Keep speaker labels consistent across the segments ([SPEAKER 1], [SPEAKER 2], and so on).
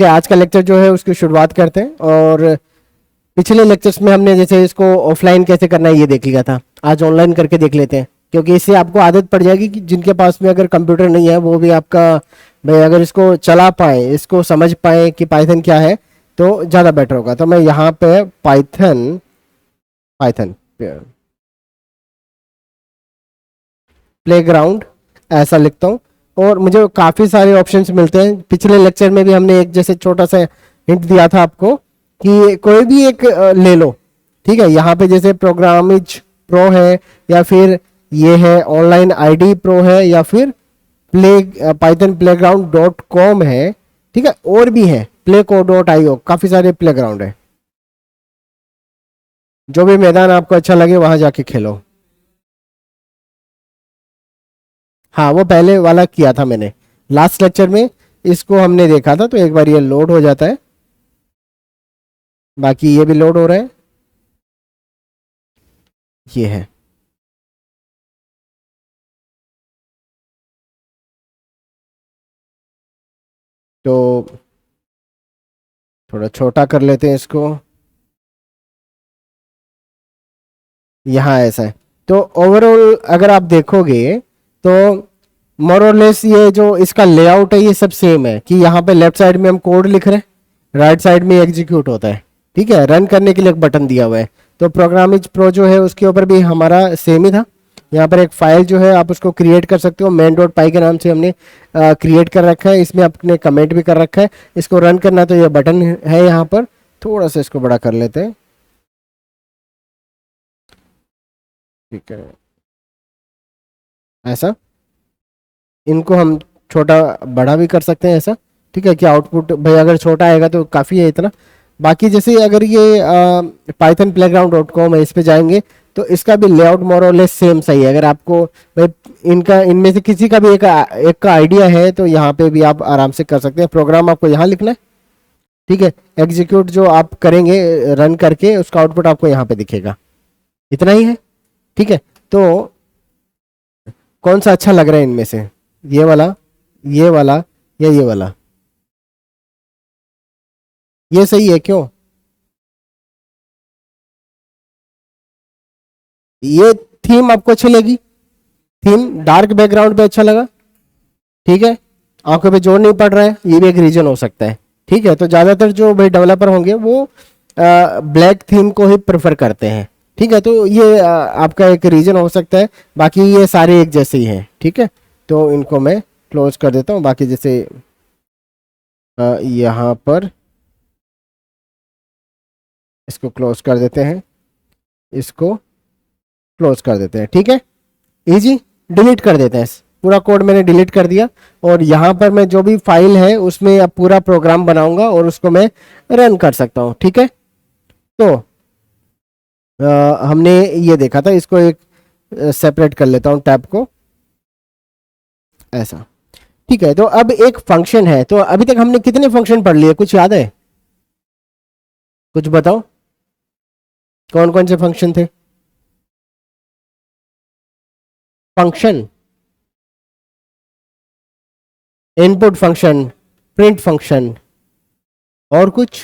[SPEAKER 1] आज का लेक्चर जो है उसकी शुरुआत करते हैं। और पिछले लेक्चर्स में हमने जैसे इसको ऑफलाइन कैसे करना है ये देख लिया था, आज ऑनलाइन करके देख लेते हैं, क्योंकि इससे आपको आदत पड़ जाएगी कि जिनके पास में अगर कंप्यूटर नहीं है वो भी आपका भाई अगर इसको चला पाए, इसको समझ पाए कि पाइथन क्या है तो ज़्यादा बेटर होगा। तो मैं यहाँ पे पाइथन पाइथन प्लेग्राउंड ऐसा लिखता हूँ और मुझे काफ़ी सारे ऑप्शंस मिलते हैं। पिछले लेक्चर में भी हमने एक जैसे छोटा सा हिंट दिया था आपको कि कोई भी एक ले लो, ठीक है। यहाँ पे जैसे प्रोग्रामिज प्रो है, या फिर ये है ऑनलाइन आईडी प्रो है, या फिर play Python playground dot com है, ठीक है। और भी है प्ले को डॉट आई ओ, काफ़ी सारे प्लेग्राउंड है। जो भी मैदान आपको अच्छा लगे वहां जाके खेलो। हाँ वो पहले वाला किया था मैंने लास्ट लेक्चर में, इसको हमने देखा था। तो एक बार ये लोड हो जाता है, बाकी ये भी लोड हो रहा है, ये है। तो थोड़ा छोटा कर लेते हैं इसको, यहाँ ऐसा है। तो ओवरऑल अगर आप देखोगे तो मोर और लेस ये जो इसका लेआउट है ये सब सेम है, कि यहाँ पे लेफ्ट साइड में हम कोड लिख रहे हैं, राइट साइड में एग्जीक्यूट होता है, ठीक है। रन करने के लिए एक बटन दिया हुआ है। तो प्रोग्रामिज प्रो जो है उसके ऊपर भी हमारा सेम ही था। यहाँ पर एक फाइल जो है आप उसको क्रिएट कर सकते हो, main डॉट पाई के नाम से हमने क्रिएट कर रखा है। इसमें आपने कमेंट भी कर रखा है। इसको रन करना तो ये बटन है यहाँ पर। थोड़ा सा इसको बड़ा कर लेते हैं, ठीक है ऐसा। इनको हम छोटा बड़ा भी कर सकते हैं ऐसा, ठीक है। कि आउटपुट भाई अगर छोटा आएगा तो काफ़ी है इतना। बाकी जैसे अगर ये पाइथन प्लेग्राउंड डॉट कॉम है, इस पे जाएंगे तो इसका भी लेआउट मोर और लेस सेम सही है। अगर आपको भाई इनका इनमें से किसी का भी एक का आइडिया है तो यहाँ पे भी आप आराम से कर सकते हैं। प्रोग्राम आपको यहाँ लिखना है, ठीक है। एग्जीक्यूट जो आप करेंगे रन करके उसका आउटपुट आपको यहाँ पे दिखेगा, इतना ही है, ठीक है। तो कौन सा अच्छा लग रहा है इनमें से, ये वाला, ये वाला, या ये वाला? ये सही है क्यों? ये थीम आपको अच्छी लगी? थीम डार्क बैकग्राउंड पे अच्छा लगा, ठीक है। आंखों पे जोर नहीं पड़ रहा है, ये भी एक रीजन हो सकता है, ठीक है। तो ज्यादातर जो भाई डेवलपर होंगे वो ब्लैक थीम को ही प्रेफर करते हैं, ठीक है। तो ये आपका एक रीजन हो सकता है। बाकी ये सारे एक जैसे ही हैं, ठीक है। तो इनको मैं क्लोज कर देता हूँ। बाकी जैसे यहाँ पर इसको क्लोज कर देते हैं, इसको क्लोज कर देते हैं, ठीक है। इजी, डिलीट कर देते हैं। पूरा कोड मैंने डिलीट कर दिया और यहाँ पर मैं जो भी फाइल है उसमें अब पूरा प्रोग्राम बनाऊंगा और उसको मैं रन कर सकता हूँ, ठीक है। तो हमने ये देखा था, इसको एक सेपरेट कर लेता हूँ टैब को ऐसा, ठीक है। तो अब एक फंक्शन है। तो अभी तक हमने कितने फंक्शन पढ़ लिए, कुछ याद है? कुछ बताओ, कौन कौन से फंक्शन थे? Function, input function, print function, और कुछ?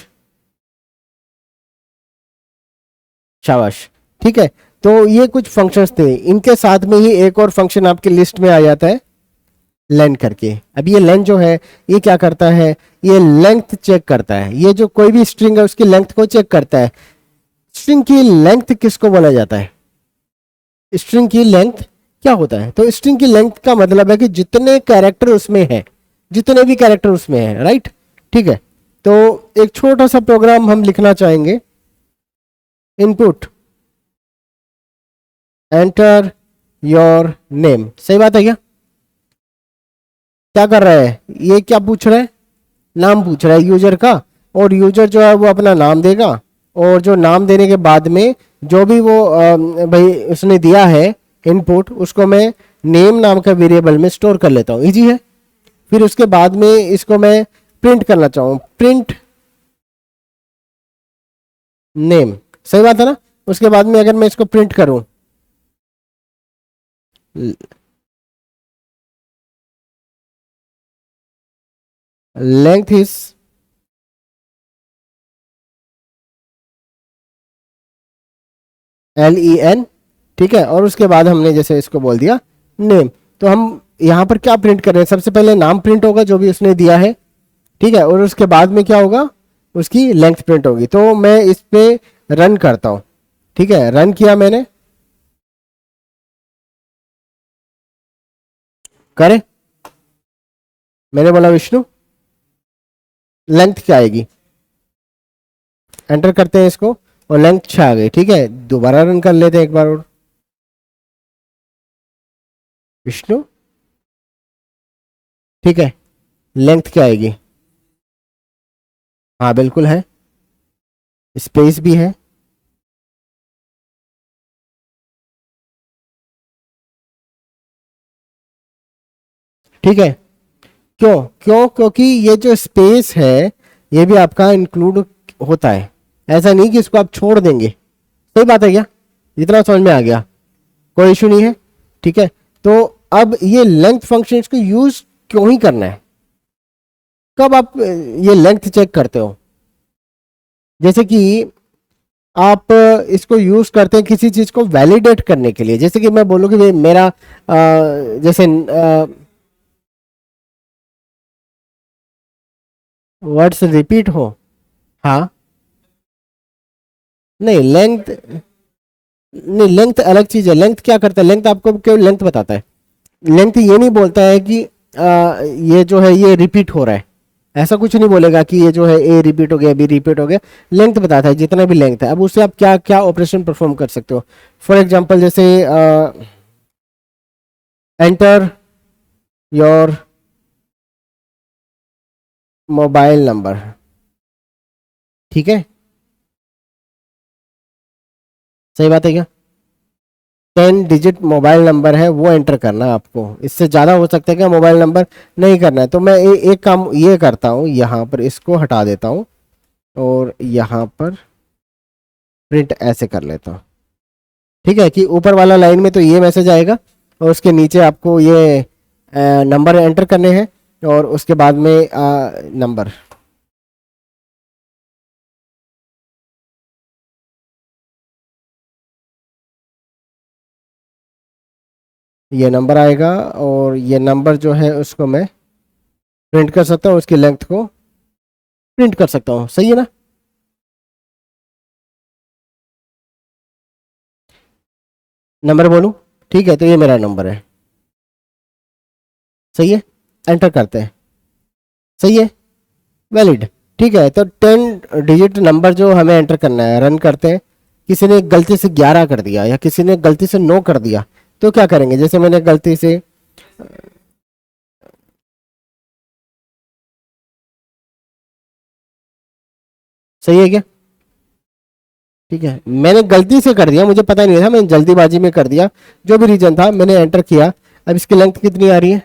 [SPEAKER 1] शाबाश, ठीक है। तो ये कुछ फंक्शंस थे, इनके साथ में ही एक और फंक्शन आपकी लिस्ट में आ जाता है, लेन करके। अब ये लेन जो है ये क्या करता है, ये लेंथ चेक करता है। ये जो कोई भी स्ट्रिंग है उसकी लेंथ को चेक करता है। स्ट्रिंग की लेंथ किसको बोला जाता है? स्ट्रिंग की लेंथ क्या होता है? तो स्ट्रिंग की लेंथ का मतलब है कि जितने कैरेक्टर उसमें है, जितने भी कैरेक्टर उसमें है, राइट, ठीक है। तो एक छोटा सा प्रोग्राम हम लिखना चाहेंगे, इनपुट एंटर योर नेम, सही बात है क्या? क्या कर रहा है ये, क्या पूछ रहा है? नाम पूछ रहा है यूजर का। और यूजर जो है वो अपना नाम देगा, और जो नाम देने के बाद में जो भी वो भाई उसने दिया है इनपुट, उसको मैं नेम नाम का वेरिएबल में स्टोर कर लेता हूँ, इजी है। फिर उसके बाद में इसको मैं प्रिंट करना चाहूँ, प्रिंट नेम, सही बात है ना। उसके बाद में अगर मैं इसको प्रिंट करूं, लेंथ इज LEN, ठीक है। और उसके बाद हमने जैसे इसको बोल दिया नेम, तो हम यहाँ पर क्या प्रिंट कर रहे हैं, सबसे पहले नाम प्रिंट होगा जो भी उसने दिया है, ठीक है। और उसके बाद में क्या होगा, उसकी लेंथ प्रिंट होगी। तो मैं इस पे रन करता हूँ, ठीक है। रन किया मैंने, करे, मैंने बोला विष्णु लेंथ क्या आएगी, एंटर करते हैं इसको और लेंथ 6 आ गई, ठीक है। दोबारा रन कर लेते हैं एक बार और, विष्णु, ठीक है। लेंथ क्या आएगी, हाँ बिल्कुल है, स्पेस भी है, ठीक है। क्यों क्यों, क्योंकि ये जो स्पेस है ये भी आपका इंक्लूड होता है, ऐसा नहीं कि इसको आप छोड़ देंगे। सही बात है क्या, इतना समझ में आ गया, कोई इशू नहीं है, ठीक है। तो अब ये लेंथ फंक्शन इसको यूज क्यों ही करना है, कब आप ये लेंथ चेक करते हो, जैसे कि आप इसको यूज करते हैं किसी चीज को वैलिडेट करने के लिए, जैसे कि मैं बोलूँ कि भाई मेरा जैसे वर्ड्स रिपीट हो, हाँ, नहीं लेंथ, नहीं लेंथ अलग चीज है। लेंथ क्या करता है, लेंथ आपको केवल लेंथ बताता है, लेंथ ये नहीं बोलता है कि ये जो है ये रिपीट हो रहा है, ऐसा कुछ नहीं बोलेगा कि ये जो है ए रिपीट हो गया, बी रिपीट हो गया। लेंथ बताता है जितना भी लेंथ है। अब उससे आप क्या क्या ऑपरेशन परफॉर्म कर सकते हो, फॉर एग्जांपल जैसे एंटर योर मोबाइल नंबर, ठीक है, सही बात है क्या, 10 डिजिट मोबाइल नंबर है वो एंटर करना है आपको, इससे ज़्यादा हो सकता है क्या मोबाइल नंबर नहीं करना है। तो मैं एक काम ये करता हूँ, यहाँ पर इसको हटा देता हूँ और यहाँ पर प्रिंट ऐसे कर लेता हूँ, ठीक है। कि ऊपर वाला लाइन में तो ये मैसेज आएगा और उसके नीचे आपको ये नंबर एंटर करने हैं और उसके बाद में नंबर, ये नंबर आएगा और ये नंबर जो है उसको मैं प्रिंट कर सकता हूँ, उसकी लेंथ को प्रिंट कर सकता हूँ, सही है ना। नंबर बोलूँ, ठीक है, तो ये मेरा नंबर है, सही है, एंटर करते हैं, सही है, वैलिड, ठीक है। तो 10 डिजिट नंबर जो हमें एंटर करना है, रन करते हैं। किसी ने गलती से 11 कर दिया या किसी ने गलती से 9 कर दिया, तो क्या करेंगे, जैसे मैंने गलती से, सही है क्या, ठीक है, मैंने गलती से कर दिया, मुझे पता नहीं था, मैंने जल्दीबाजी में कर दिया, जो भी रीजन था मैंने एंटर किया। अब इसकी लेंथ कितनी आ रही है,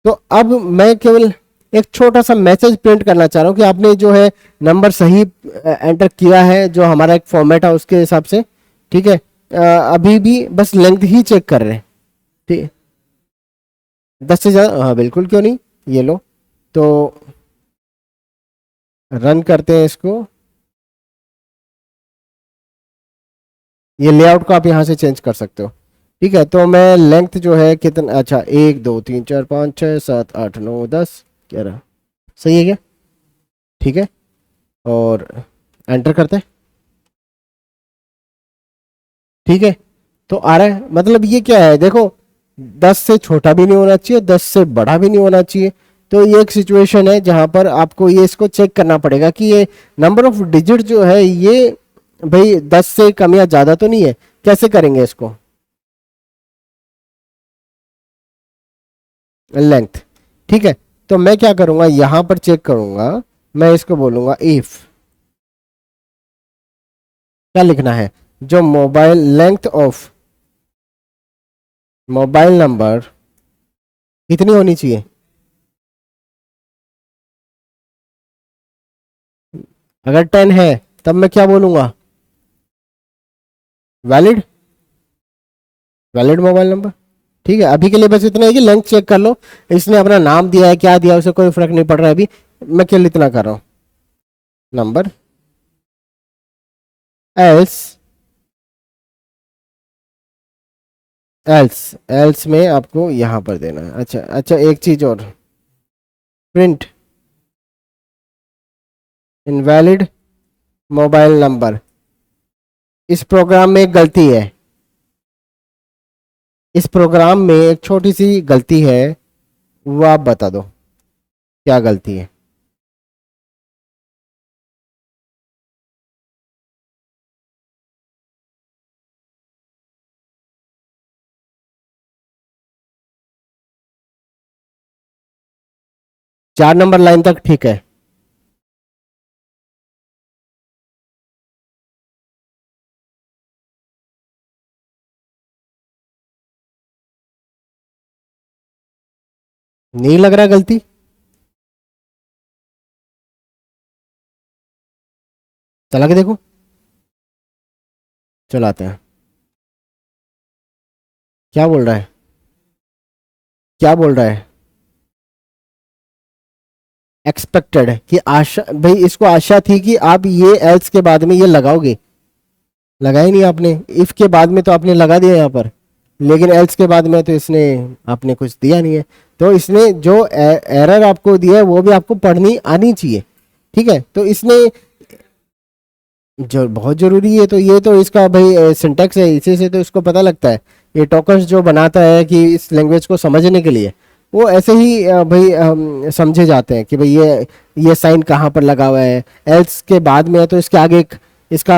[SPEAKER 1] तो अब मैं केवल एक छोटा सा मैसेज प्रिंट करना चाह रहा हूँ कि आपने जो है नंबर सही एंटर किया है, जो हमारा एक फॉर्मेट है उसके हिसाब से, ठीक है। अभी भी बस लेंथ ही चेक कर रहे हैं, ठीक, 10 से ज़्यादा, हाँ बिल्कुल, क्यों नहीं, ये लो। तो रन करते हैं इसको, ये लेआउट को आप यहाँ से चेंज कर सकते हो, ठीक है। तो मैं लेंथ जो है कितना, अच्छा 1 2 3 4 5 6 7 8 9 10 11, सही है क्या, ठीक है। और एंटर करते हैं, ठीक है। तो आ रहा है, मतलब ये क्या है देखो, 10 से छोटा भी नहीं होना चाहिए, 10 से बड़ा भी नहीं होना चाहिए। तो ये एक सिचुएशन है जहां पर आपको ये इसको चेक करना पड़ेगा कि ये नंबर ऑफ डिजिट जो है ये भाई 10 से कम या ज्यादा तो नहीं है। कैसे करेंगे इसको, लेंथ, ठीक है। तो मैं क्या करूंगा, यहां पर चेक करूंगा, मैं इसको बोलूंगा इफ, क्या लिखना है, जो mobile length of mobile number कितनी होनी चाहिए, अगर 10 है तब मैं क्या बोलूंगा, वैलिड, वैलिड मोबाइल नंबर, ठीक है। अभी के लिए बस इतना है कि लेंथ चेक कर लो, इसने अपना नाम दिया है क्या दिया है उसे कोई फर्क नहीं पड़ रहा है अभी, मैं केवल इतना कर रहा हूँ, नंबर एल्स एल्स, एल्स में आपको यहाँ पर देना है। अच्छा अच्छा, एक चीज और, प्रिंट इनवैलिड मोबाइल नंबर। इस प्रोग्राम में एक गलती है, इस प्रोग्राम में एक छोटी सी गलती है, वो आप बता दो क्या गलती है। 4 नंबर लाइन तक ठीक है। नहीं लग रहा गलती? चला के देखो, चलाते हैं। क्या बोल रहा है, क्या बोल रहा है? एक्सपेक्टेड कि आशा, भाई इसको आशा थी कि आप ये एल्स के बाद में ये लगाओगे, लगाया नहीं आपने। इफ के बाद में तो आपने लगा दिया यहाँ पर, लेकिन एल्स के बाद में तो इसने आपने कुछ दिया नहीं है। तो इसने जो एरर आपको दिया है वो भी आपको पढ़नी आनी चाहिए, ठीक है। तो इसने जो बहुत जरूरी है, तो ये तो इसका भाई सिंटेक्स है, इसी से तो इसको पता लगता है। ये टोकन्स जो बनाता है कि इस लैंग्वेज को समझने के लिए, वो ऐसे ही भाई समझे जाते हैं कि भाई ये साइन कहाँ पर लगा हुआ है, एल्स के बाद में है तो इसके आगे एक इसका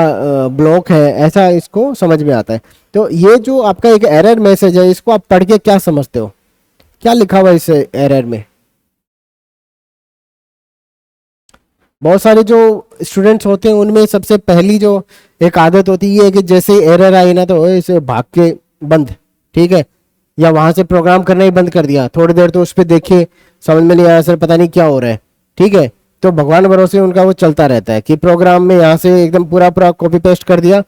[SPEAKER 1] ब्लॉक है, ऐसा इसको समझ में आता है। तो ये जो आपका एक एरर मैसेज है, इसको आप पढ़ के क्या समझते हो, क्या लिखा हुआ है इस एरर में? बहुत सारे जो स्टूडेंट्स होते हैं उनमें सबसे पहली जो एक आदत होती है कि जैसे एरर आई ना तो इसे भाग के बंद, ठीक है, या वहां से प्रोग्राम करना ही बंद कर दिया, थोड़ी देर तो उस पर देखे, समझ में नहीं आया सर पता नहीं क्या हो रहा है, ठीक है। तो भगवान भरोसे उनका वो चलता रहता है कि प्रोग्राम में यहाँ से एकदम पूरा पूरा कॉपी पेस्ट कर दिया,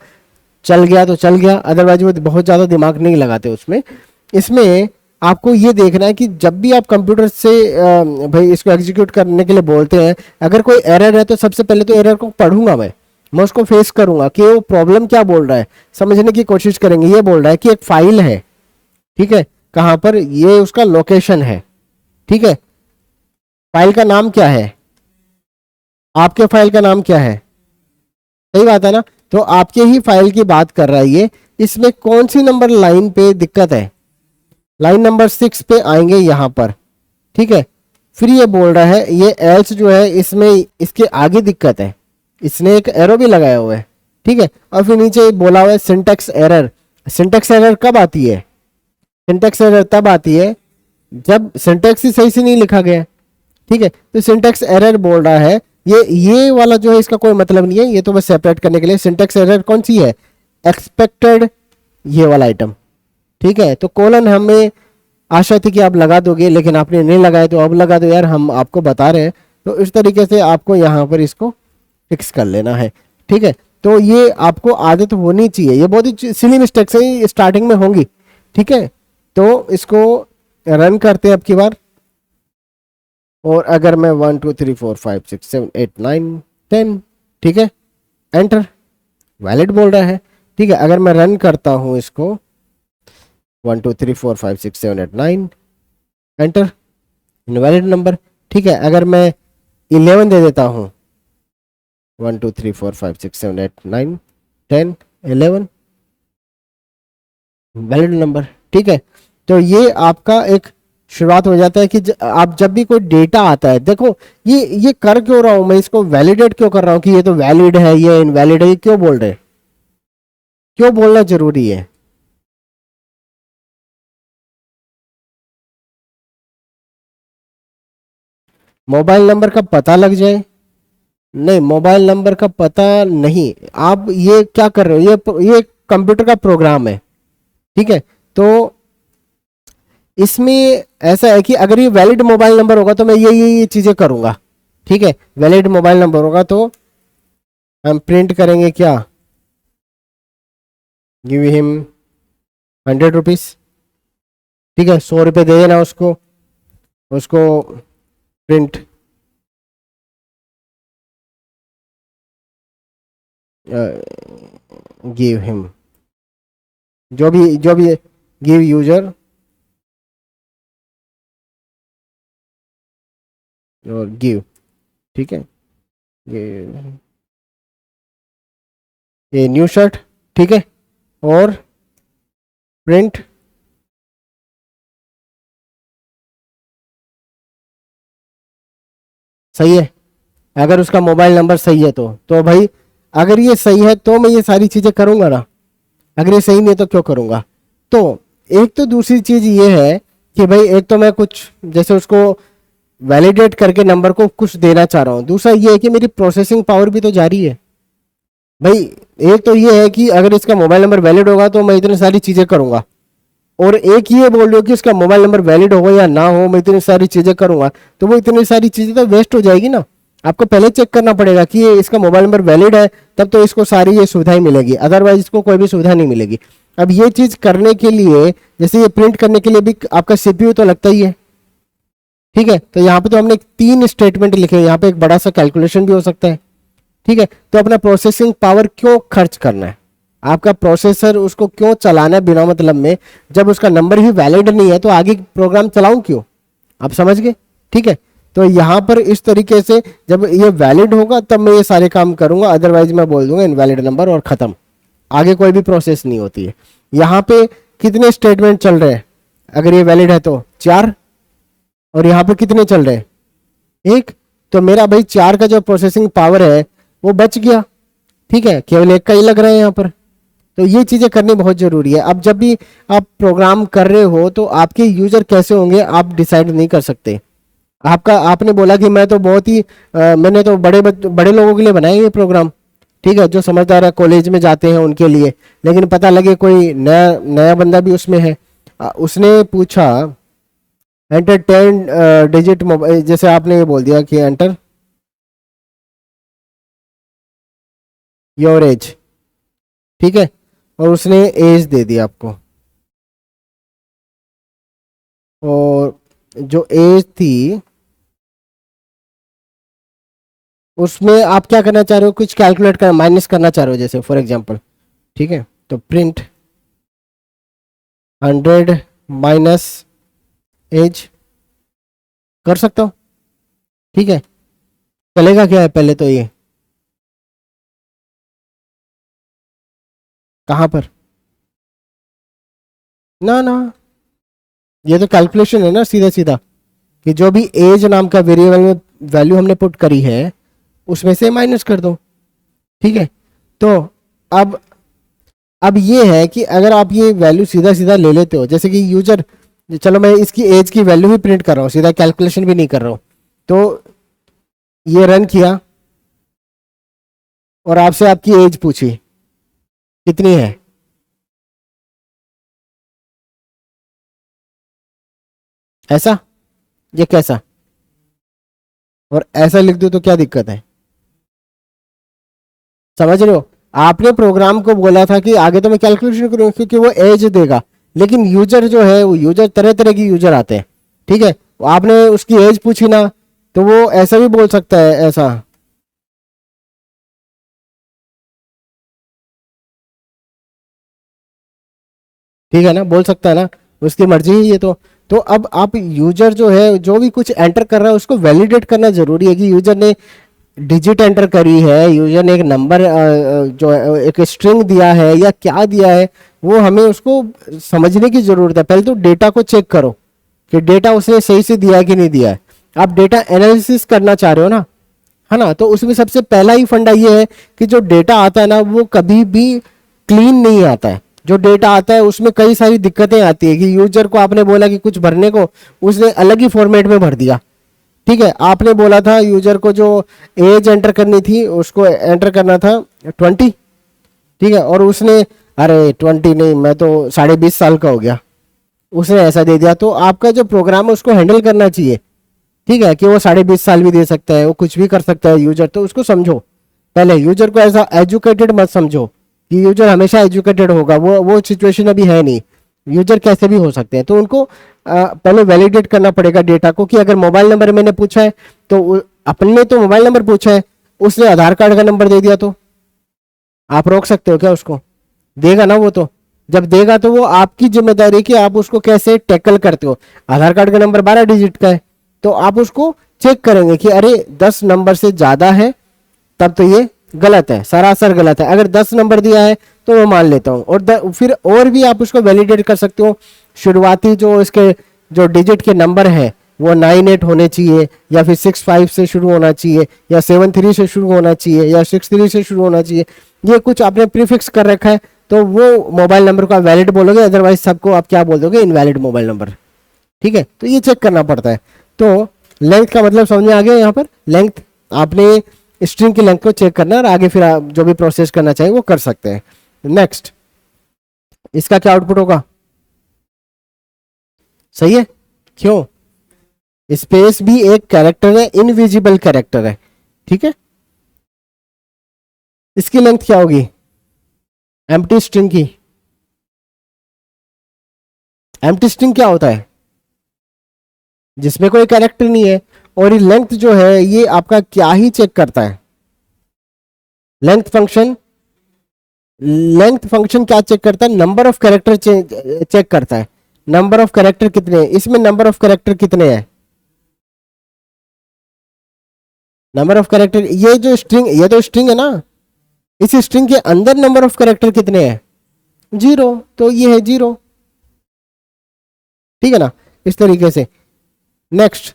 [SPEAKER 1] चल गया तो चल गया, अदरवाइज वो बहुत ज़्यादा दिमाग नहीं लगाते उसमें। इसमें आपको ये देखना है कि जब भी आप कंप्यूटर से भाई इसको एग्जीक्यूट करने के लिए बोलते हैं, अगर कोई एरर है तो सबसे पहले तो एरर को पढ़ूंगा मैं उसको फेस करूंगा कि वो प्रॉब्लम क्या बोल रहा है, समझने की कोशिश करेंगे। ये बोल रहा है कि एक फाइल है, ठीक है, कहाँ पर, ये उसका लोकेशन है, ठीक है। फाइल का नाम क्या है, आपके फाइल का नाम क्या है, सही बात है ना। तो आपके ही फाइल की बात कर रहा है ये। इसमें कौन सी नंबर लाइन पे दिक्कत है, लाइन नंबर 6 पे आएंगे यहाँ पर, ठीक है। फिर ये बोल रहा है ये एल्स जो है इसमें इसके आगे दिक्कत है, इसने एक एरो भी लगाया हुआ है, ठीक है। और फिर नीचे बोला हुआ है सिंटेक्स एरर। सिंटेक्स एरर कब आती है, सिंटेक्स एरर तब आती है जब सिंटेक्स ही सही से नहीं लिखा गया, ठीक है। तो सिंटेक्स एरर बोल रहा है, ये वाला जो है इसका कोई मतलब नहीं है, ये तो बस सेपरेट करने के लिए। सिंटेक्स एरर कौन सी है, एक्सपेक्टेड, ये वाला आइटम, ठीक है। तो कोलन हमें आशा थी कि आप लगा दोगे, लेकिन आपने नहीं लगाया, तो अब लगा दो यार, हम आपको बता रहे हैं। तो इस तरीके से आपको यहाँ पर इसको फिक्स कर लेना है, ठीक है। तो ये आपको आदत होनी चाहिए, ये बहुत ही सिली मिस्टेक्स है स्टार्टिंग में होंगी, ठीक है। तो इसको रन करते हैं अब की बार। और अगर मैं 1 2 3 4 5 6 7 8 9 10, ठीक है, एंटर, वैलिड बोल रहा है, ठीक है। अगर मैं रन करता हूं इसको 1 2 3 4 5 6 7 8 9, एंटर, इनवैलिड नंबर, ठीक है। अगर मैं 11 दे देता हूं 1 2 3 4 5 6 7 8 9 10 11, वैलिड नंबर, ठीक है। तो ये आपका एक शुरुआत हो जाता है कि आप जब भी कोई डेटा आता है, देखो ये कर क्यों रहा हूं मैं, इसको वैलिडेट क्यों कर रहा हूं कि ये तो वैलिड है ये इनवैलिड है, ये क्यों बोल रहे हैं, क्यों बोलना जरूरी है? मोबाइल नंबर का पता लग जाए, नहीं मोबाइल नंबर का पता नहीं। आप ये क्या कर रहे हो, ये कंप्यूटर का प्रोग्राम है, ठीक है। तो इसमें ऐसा है कि अगर ये वैलिड मोबाइल नंबर होगा तो मैं ये चीजें करूंगा, ठीक है। वैलिड मोबाइल नंबर होगा तो हम प्रिंट करेंगे क्या, गिव हिम 100 रुपीज, ठीक है, 100 रुपये दे देना उसको, उसको प्रिंट गिव हिम, जो भी गिव यूजर और गिव, ठीक है, ये न्यू शर्ट, ठीक है, और प्रिंट सही है। अगर उसका मोबाइल नंबर सही है तो भाई अगर ये सही है तो मैं ये सारी चीजें करूंगा ना, अगर ये सही नहीं है तो क्यों करूंगा। तो एक तो दूसरी चीज ये है कि भाई एक तो मैं कुछ जैसे उसको वैलिडेट करके नंबर को कुछ देना चाह रहा हूँ, दूसरा ये है कि मेरी प्रोसेसिंग पावर भी तो जारी है भाई। एक तो ये है कि अगर इसका मोबाइल नंबर वैलिड होगा तो मैं इतनी सारी चीजें करूंगा, और एक ये बोल रहे हो कि इसका मोबाइल नंबर वैलिड हो या ना हो मैं इतनी सारी चीजें करूंगा, तो वो इतनी सारी चीजें तो वेस्ट हो जाएगी ना। आपको पहले चेक करना पड़ेगा कि ये इसका मोबाइल नंबर वैलिड है, तब तो इसको सारी ये सुविधाएं मिलेगी, अदरवाइज इसको कोई भी सुविधा नहीं मिलेगी। अब ये चीज करने के लिए जैसे ये प्रिंट करने के लिए भी आपका सीपीयू तो लगता ही है, ठीक है। तो यहाँ पे तो हमने 3 स्टेटमेंट लिखे, यहाँ पे एक बड़ा सा कैलकुलेशन भी हो सकता है, ठीक है। तो अपना प्रोसेसिंग पावर क्यों खर्च करना है, आपका प्रोसेसर उसको क्यों चलाना है बिना मतलब में, जब उसका नंबर ही वैलिड नहीं है तो आगे प्रोग्राम चलाऊं क्यों, आप समझ गए, ठीक है। तो यहाँ पर इस तरीके से जब ये वैलिड होगा तब मैं ये सारे काम करूंगा, अदरवाइज मैं बोल दूंगा इनवैलिड नंबर और खत्म, आगे कोई भी प्रोसेस नहीं होती है। यहाँ पे कितने स्टेटमेंट चल रहे हैं, अगर ये वैलिड है तो 4, और यहाँ पे कितने चल रहे हैं 1, तो मेरा भाई 4 का जो प्रोसेसिंग पावर है वो बच गया, ठीक है, केवल 1 का ही लग रहा है यहाँ पर। तो ये चीजें करनी बहुत जरूरी है। अब जब भी आप प्रोग्राम कर रहे हो तो आपके यूजर कैसे होंगे आप डिसाइड नहीं कर सकते। आपका आपने बोला कि मैं तो बहुत ही मैंने तो बड़े लोगों के लिए बनाए ये प्रोग्राम, ठीक है, जो समझदार है कॉलेज में जाते हैं उनके लिए, लेकिन पता लगे कोई नया नया बंदा भी उसमें है, उसने पूछा एंटर 10 डिजिट मोबाइल, जैसे आपने ये बोल दिया कि एंटर योर एज, ठीक है, और उसने एज दे दी आपको, और जो एज थी उसमें आप क्या करना चाह रहे हो, कुछ कैलकुलेट कर माइनस करना चाह रहे हो जैसे फॉर एग्जांपल, ठीक है, तो प्रिंट 100 माइनस एज कर सकता हूँ, ठीक है। चलेगा क्या है पहले तो ये कहाँ पर, ना ना, ये तो कैलकुलेशन है ना सीधा सीधा, कि जो भी एज नाम का वेरिएबल में वैल्यू हमने पुट करी है उसमें से माइनस कर दो, ठीक है। तो अब अब ये है कि अगर आप ये वैल्यू सीधा सीधा ले लेते हो, जैसे कि यूजर, चलो मैं इसकी एज की वैल्यू भी प्रिंट कर रहा हूँ, सीधा कैलकुलेशन भी नहीं कर रहा हूँ, तो ये रन किया और आपसे आपकी एज पूछी कितनी है, ऐसा, ये कैसा, और ऐसा लिख दो तो क्या दिक्कत है, समझ रहे हो। आपने प्रोग्राम को बोला था कि आगे तो मैं कैलकुलेशन करूंगा क्योंकि वो एज देगा, लेकिन यूजर जो है वो यूजर तरह तरह की यूजर आते हैं, ठीक है, आपने उसकी एज पूछी ना, तो वो ऐसा भी बोल सकता है ऐसा, ठीक है ना, बोल सकता है ना, उसकी मर्जी है ये तो अब आप यूजर जो है जो भी कुछ एंटर कर रहा है उसको वैलिडेट करना जरूरी है कि यूजर ने डिजिट एंटर करी है, यूजर ने एक नंबर जो एक स्ट्रिंग दिया है या क्या दिया है, वो हमें उसको समझने की जरूरत है। पहले तो डेटा को चेक करो कि डेटा उसने सही से दिया है कि नहीं दिया है। आप डेटा एनालिसिस करना चाह रहे हो ना, है ना, तो उसमें सबसे पहला ही फंडा ये है कि जो डेटा आता है ना वो कभी भी क्लीन नहीं आता है। जो डेटा आता है उसमें कई सारी दिक्कतें आती है कि यूजर को आपने बोला कि कुछ भरने को, उसने अलग ही फॉर्मेट में भर दिया, ठीक है। आपने बोला था यूजर को जो एज एंटर करनी थी उसको एंटर करना था 20, ठीक है, और उसने अरे 20 नहीं मैं तो 20.5 साल का हो गया, उसने ऐसा दे दिया। तो आपका जो प्रोग्राम है उसको हैंडल करना चाहिए, ठीक है, कि वो 20.5 साल भी दे सकता है, वो कुछ भी कर सकता है यूजर, तो उसको समझो। पहले यूजर को ऐसा एजुकेटेड मत समझो कि यूजर हमेशा एजुकेटेड होगा, वो सिचुएशन अभी है नहीं, यूजर कैसे भी हो सकते हैं। तो उनको पहले वैलिडेट करना पड़ेगा डेटा को कि अगर मोबाइल नंबर मैंने पूछा है तो अपने तो मोबाइल नंबर पूछा है, उसने आधार कार्ड का नंबर दे दिया तो आप रोक सकते हो क्या उसको, देगा ना वो तो, जब देगा तो वो आपकी जिम्मेदारी है कि आप उसको कैसे टैकल करते हो। आधार कार्ड का नंबर 12 डिजिट का है, तो आप उसको चेक करेंगे कि अरे 10 नंबर से ज्यादा है तब तो ये गलत है, सरासर गलत है। अगर 10 नंबर दिया है तो मैं मान लेता हूँ, और फिर और भी आप उसको वैलिडेट कर सकते हो। शुरुआती जो इसके जो डिजिट के नंबर है वो 98 होने चाहिए, या फिर 65 से शुरू होना चाहिए, या 73 से शुरू होना चाहिए, या 63 से शुरू होना चाहिए। ये कुछ आपने प्रीफिक्स कर रखा है तो वो मोबाइल नंबर को आप वैलिड बोलोगे, अदरवाइज सबको आप क्या बोल दोगे, इनवैलिड मोबाइल नंबर। ठीक है, तो ये चेक करना पड़ता है। तो लेंथ का मतलब समझ में आ गया। यहाँ पर लेंथ आपने स्ट्रिंग की लेंथ को चेक करना है, और आगे फिर आप जो भी प्रोसेस करना चाहिए वो कर सकते हैं। नेक्स्ट, इसका क्या आउटपुट होगा? सही है, क्यों? स्पेस भी एक कैरेक्टर है, इनविजिबल कैरेक्टर है। ठीक है, इसकी लेंथ क्या होगी एम्प्टी स्ट्रिंग की? एम्प्टी स्ट्रिंग क्या होता है? जिसमें कोई कैरेक्टर नहीं है। और ये लेंथ जो है ये आपका क्या ही चेक करता है? लेंथ फंक्शन, लेंथ फंक्शन क्या चेक करता है? नंबर ऑफ कैरेक्टर चेक करता है। नंबर ऑफ कैरेक्टर कितने हैं इसमें? नंबर ऑफ कैरेक्टर कितने हैं? नंबर ऑफ कैरेक्टर, ये जो स्ट्रिंग, ये तो स्ट्रिंग है ना, इस स्ट्रिंग के अंदर नंबर ऑफ कैरेक्टर कितने हैं? 0, तो ये है 0। ठीक है ना, इस तरीके से। नेक्स्ट,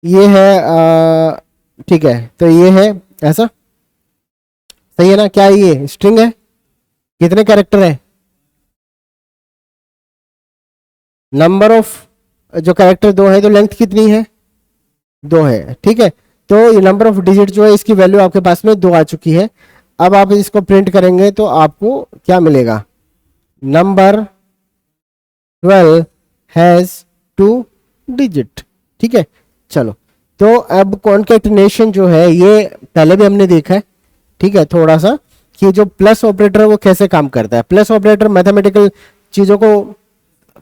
[SPEAKER 1] ये है ठीक है, तो ये है ऐसा, सही है ना? क्या है ये? स्ट्रिंग है, कितने कैरेक्टर है? नंबर ऑफ जो कैरेक्टर 2 है, तो लेंथ कितनी है? 2 है। ठीक है, तो ये नंबर ऑफ डिजिट जो है इसकी वैल्यू आपके पास में 2 आ चुकी है। अब आप इसको प्रिंट करेंगे तो आपको क्या मिलेगा? Number 12 has 2 digit. ठीक है, चलो, तो अब कॉन्केटिनेशन जो है ये पहले भी हमने देखा है। ठीक है, थोड़ा सा कि जो प्लस ऑपरेटर है वो कैसे काम करता है। प्लस ऑपरेटर मैथमेटिकल चीजों को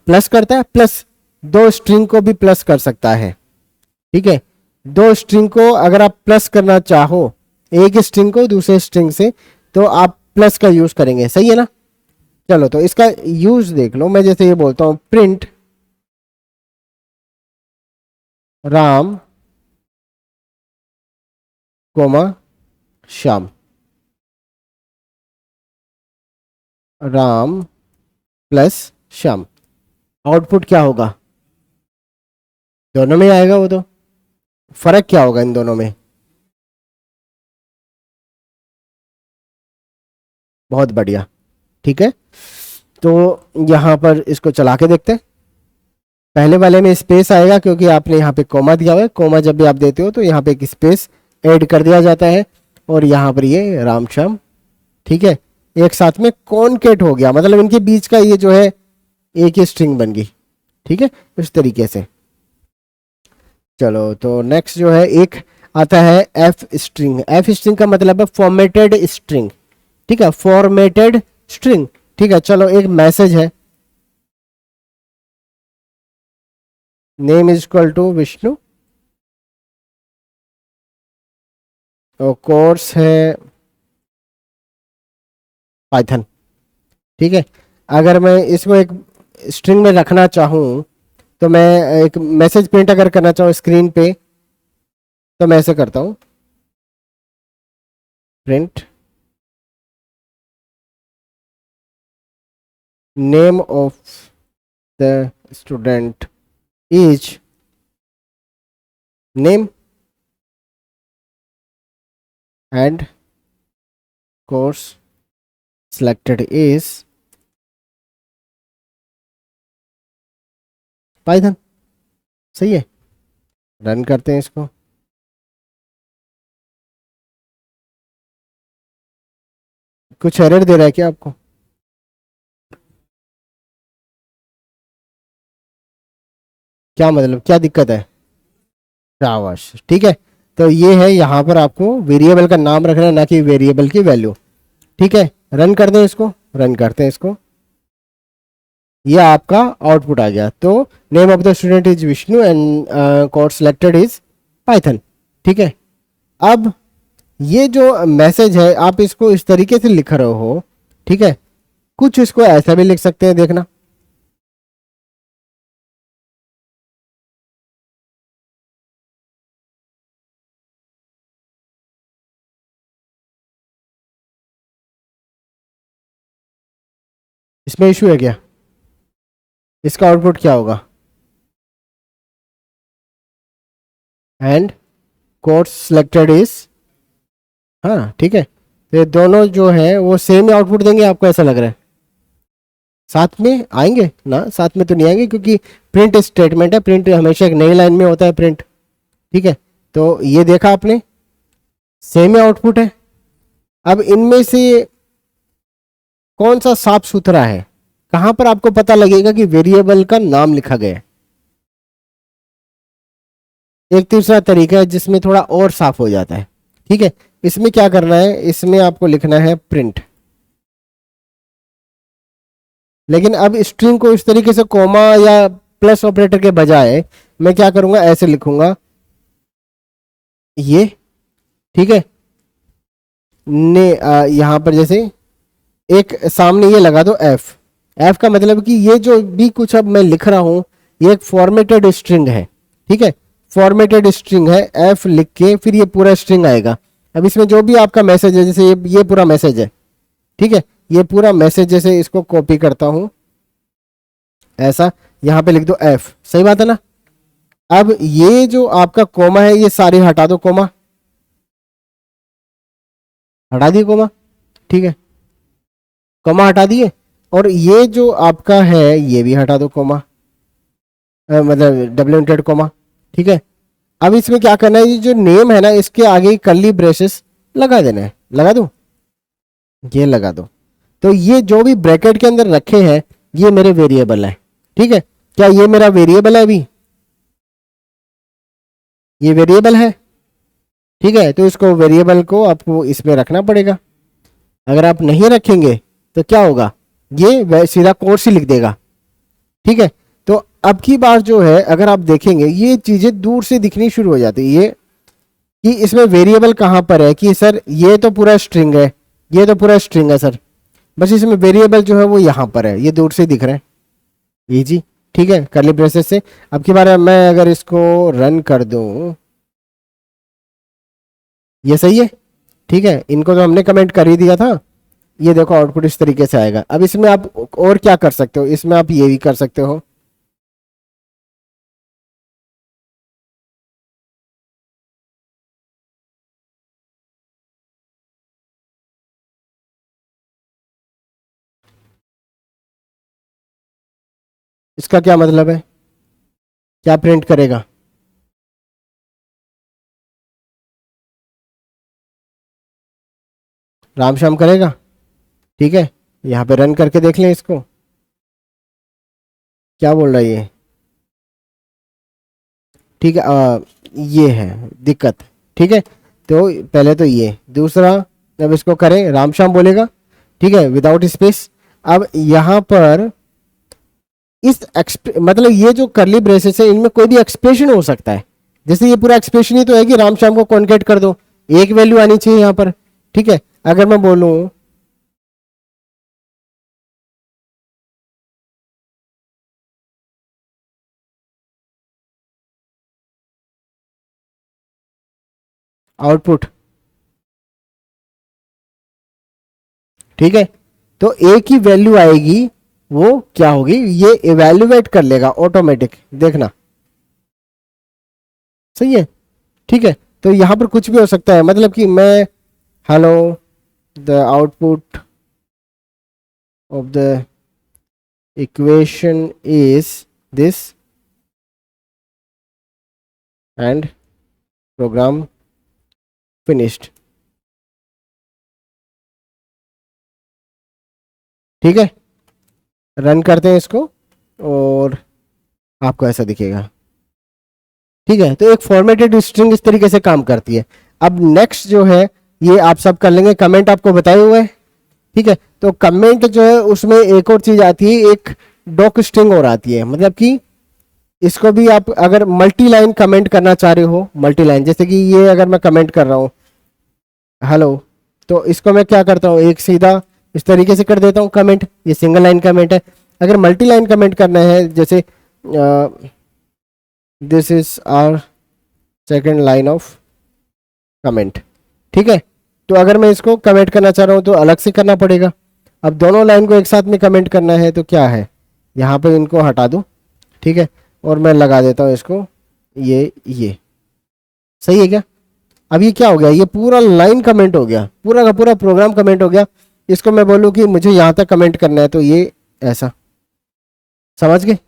[SPEAKER 1] प्लस करता है, प्लस 2 स्ट्रिंग को भी प्लस कर सकता है। ठीक है, 2 स्ट्रिंग को अगर आप प्लस करना चाहो, एक स्ट्रिंग को दूसरे स्ट्रिंग से, तो आप प्लस का यूज करेंगे। सही है ना? चलो, तो इसका यूज देख लो। मैं जैसे ये बोलता हूं print Ram comma Shyam, Ram plus Shyam, output क्या होगा? दोनों में आएगा वो तो। फर्क क्या होगा इन दोनों में? बहुत बढ़िया। ठीक है, तो यहां पर इसको चला के देखते हैं। पहले वाले में स्पेस आएगा क्योंकि आपने यहाँ पे कोमा दिया हुआ है। कोमा जब भी आप देते हो तो यहाँ पे एक स्पेस ऐड कर दिया जाता है, और यहाँ पर ये राम श्याम, ठीक है, एक साथ में कॉन्केट हो गया, मतलब इनके बीच का ये जो है एक ही स्ट्रिंग बन गई। ठीक है, इस तरीके से। चलो, तो नेक्स्ट जो है एक आता है एफ स्ट्रिंग। एफ स्ट्रिंग का मतलब है फॉर्मेटेड स्ट्रिंग। ठीक है, फॉर्मेटेड स्ट्रिंग। ठीक है, चलो, एक मैसेज है, name is equal to Vishnu, और कोर्स है पाइथन। ठीक है, अगर मैं इसको एक स्ट्रिंग में रखना चाहूं, तो मैं एक मैसेज प्रिंट अगर करना चाहूँ स्क्रीन पे, तो मैं ऐसे करता हूँ, print name of the student is name and course selected is Python. सही है, रन करते हैं इसको। कुछ एरर दे रहा है क्या आपको? क्या मतलब, क्या दिक्कत है? शाबाश, ठीक है, तो ये है, यहाँ पर आपको वेरिएबल का नाम रखना है, ना कि वेरिएबल की वैल्यू। ठीक है, रन कर दें इसको, रन करते हैं इसको। ये आपका आउटपुट आ गया। तो name of the student is Vishnu and course selected is Python. ठीक है, अब ये जो मैसेज है आप इसको इस तरीके से लिख रहे हो, ठीक है, कुछ इसको ऐसा भी लिख सकते हैं, देखना। इसमें इशू है क्या? इसका आउटपुट क्या होगा? एंड कोर्स सिलेक्टेड इज, हाँ ठीक है। तो ये दोनों जो है वो सेम ही आउटपुट देंगे, आपको ऐसा लग रहा है? साथ में आएंगे ना? साथ में तो नहीं आएंगे, क्योंकि प्रिंट स्टेटमेंट है, प्रिंट हमेशा एक नई लाइन में होता है प्रिंट, ठीक है। तो ये देखा आपने, सेम ही आउटपुट है। अब इनमें से कौन सा साफ सुथरा है? कहां पर आपको पता लगेगा कि वेरिएबल का नाम लिखा गया है? एक तीसरा तरीका है जिसमें थोड़ा और साफ हो जाता है, ठीक है। इसमें क्या करना है, इसमें आपको लिखना है प्रिंट। लेकिन अब स्ट्रिंग को इस तरीके से कोमा या प्लस ऑपरेटर के बजाय मैं क्या करूंगा, ऐसे लिखूंगा ये, ठीक है। ने यहां पर जैसे एक सामने ये लगा दो एफ। एफ का मतलब कि ये जो भी कुछ अब मैं लिख रहा हूं ये एक फॉर्मेटेड स्ट्रिंग है, ठीक है। फॉर्मेटेड स्ट्रिंग है, एफ लिख के फिर ये पूरा स्ट्रिंग आएगा। अब इसमें जो भी आपका मैसेज है, जैसे ये पूरा मैसेज है, ठीक है। ये पूरा मैसेज जैसे इसको कॉपी करता हूं ऐसा, यहां पे लिख दो एफ, सही बात है ना। अब ये जो आपका कोमा है ये सारे हटा दो, कोमा हटा दिए, कोमा, ठीक है। कोमा हटा दिए, और ये जो आपका है ये भी हटा दो, कोमा मतलब डबल इंटेड कोमा, ठीक है। अब इसमें क्या करना है, ये जो नेम है ना इसके आगे कर्ली ब्रेसेस लगा देना है, लगा दो, ये लगा दो। तो ये जो भी ब्रैकेट के अंदर रखे हैं ये मेरे वेरिएबल है, ठीक है। क्या ये मेरा वेरिएबल है? अभी ये वेरिएबल है, ठीक है। तो इसको वेरिएबल को आपको इसमें रखना पड़ेगा। अगर आप नहीं रखेंगे तो क्या होगा, ये सीधा कोर्स ही लिख देगा, ठीक है। तो अब की बार जो है अगर आप देखेंगे ये चीजें दूर से दिखनी शुरू हो जाती है, ये कि इसमें वेरिएबल कहां पर है, कि सर ये तो पूरा स्ट्रिंग है, ये तो पूरा स्ट्रिंग है सर, बस इसमें वेरिएबल जो है वो यहां पर है, ये दूर से दिख रहा है, ये जी, ठीक है, कर्ली ब्रेसेस से। अब की बार मैं अगर इसको रन कर दूं, ये सही है, ठीक है। इनको तो हमने कमेंट कर ही दिया था। ये देखो आउटपुट इस तरीके से आएगा। अब इसमें आप और क्या कर सकते हो, इसमें आप ये भी कर सकते हो, इसका क्या मतलब है, क्या प्रिंट करेगा? राम शाम करेगा, ठीक है। यहाँ पे रन करके देख लें इसको, क्या बोल रहा है ये, ठीक है। ये है दिक्कत, ठीक है। तो पहले तो ये, दूसरा जब इसको करें राम शाम बोलेगा, ठीक है, विदाउट स्पेस। अब यहाँ पर मतलब ये जो करली ब्रेसेस है इनमें कोई भी एक्सप्रेशन हो सकता है। जैसे ये पूरा एक्सप्रेशन ही तो है कि राम शाम को कॉन्केट कर दो, एक वैल्यू आनी चाहिए यहाँ पर, ठीक है। अगर मैं बोलूं आउटपुट, ठीक है, तो एक ही वैल्यू आएगी, वो क्या होगी, ये इवेल्युएट कर लेगा ऑटोमेटिक, देखना, सही है, ठीक है। तो यहां पर कुछ भी हो सकता है, मतलब कि मैं hello the output of the equation is this and program finished, ठीक है। रन करते हैं इसको और आपको ऐसा दिखेगा, ठीक है। तो एक फॉर्मेटेड स्ट्रिंग इस तरीके से काम करती है। अब नेक्स्ट जो है ये आप सब कर लेंगे, कमेंट आपको बताए हुए हैं, ठीक है। तो कमेंट जो है उसमें एक और चीज आती है, एक डॉक स्ट्रिंग और आती है, मतलब कि इसको भी आप अगर मल्टी लाइन कमेंट करना चाह रहे हो, मल्टी लाइन, जैसे कि ये अगर मैं कमेंट कर रहा हूं हेलो, तो इसको मैं क्या करता हूं, एक सीधा इस तरीके से कर देता हूँ कमेंट। ये सिंगल लाइन कमेंट है। अगर मल्टी लाइन कमेंट करना है, जैसे this is our second line of comment, ठीक है। तो अगर मैं इसको कमेंट करना चाह रहा हूँ तो अलग से करना पड़ेगा। अब दोनों लाइन को एक साथ में कमेंट करना है तो क्या है, यहाँ पे इनको हटा दूँ, ठीक है, और मैं लगा देता हूँ इसको ये सही है क्या। अब ये क्या हो गया, ये पूरा लाइन कमेंट हो गया, पूरा का पूरा प्रोग्राम कमेंट हो गया। इसको मैं बोलूँ कि मुझे यहाँ तक कमेंट करना है तो ये ऐसा, समझ गए,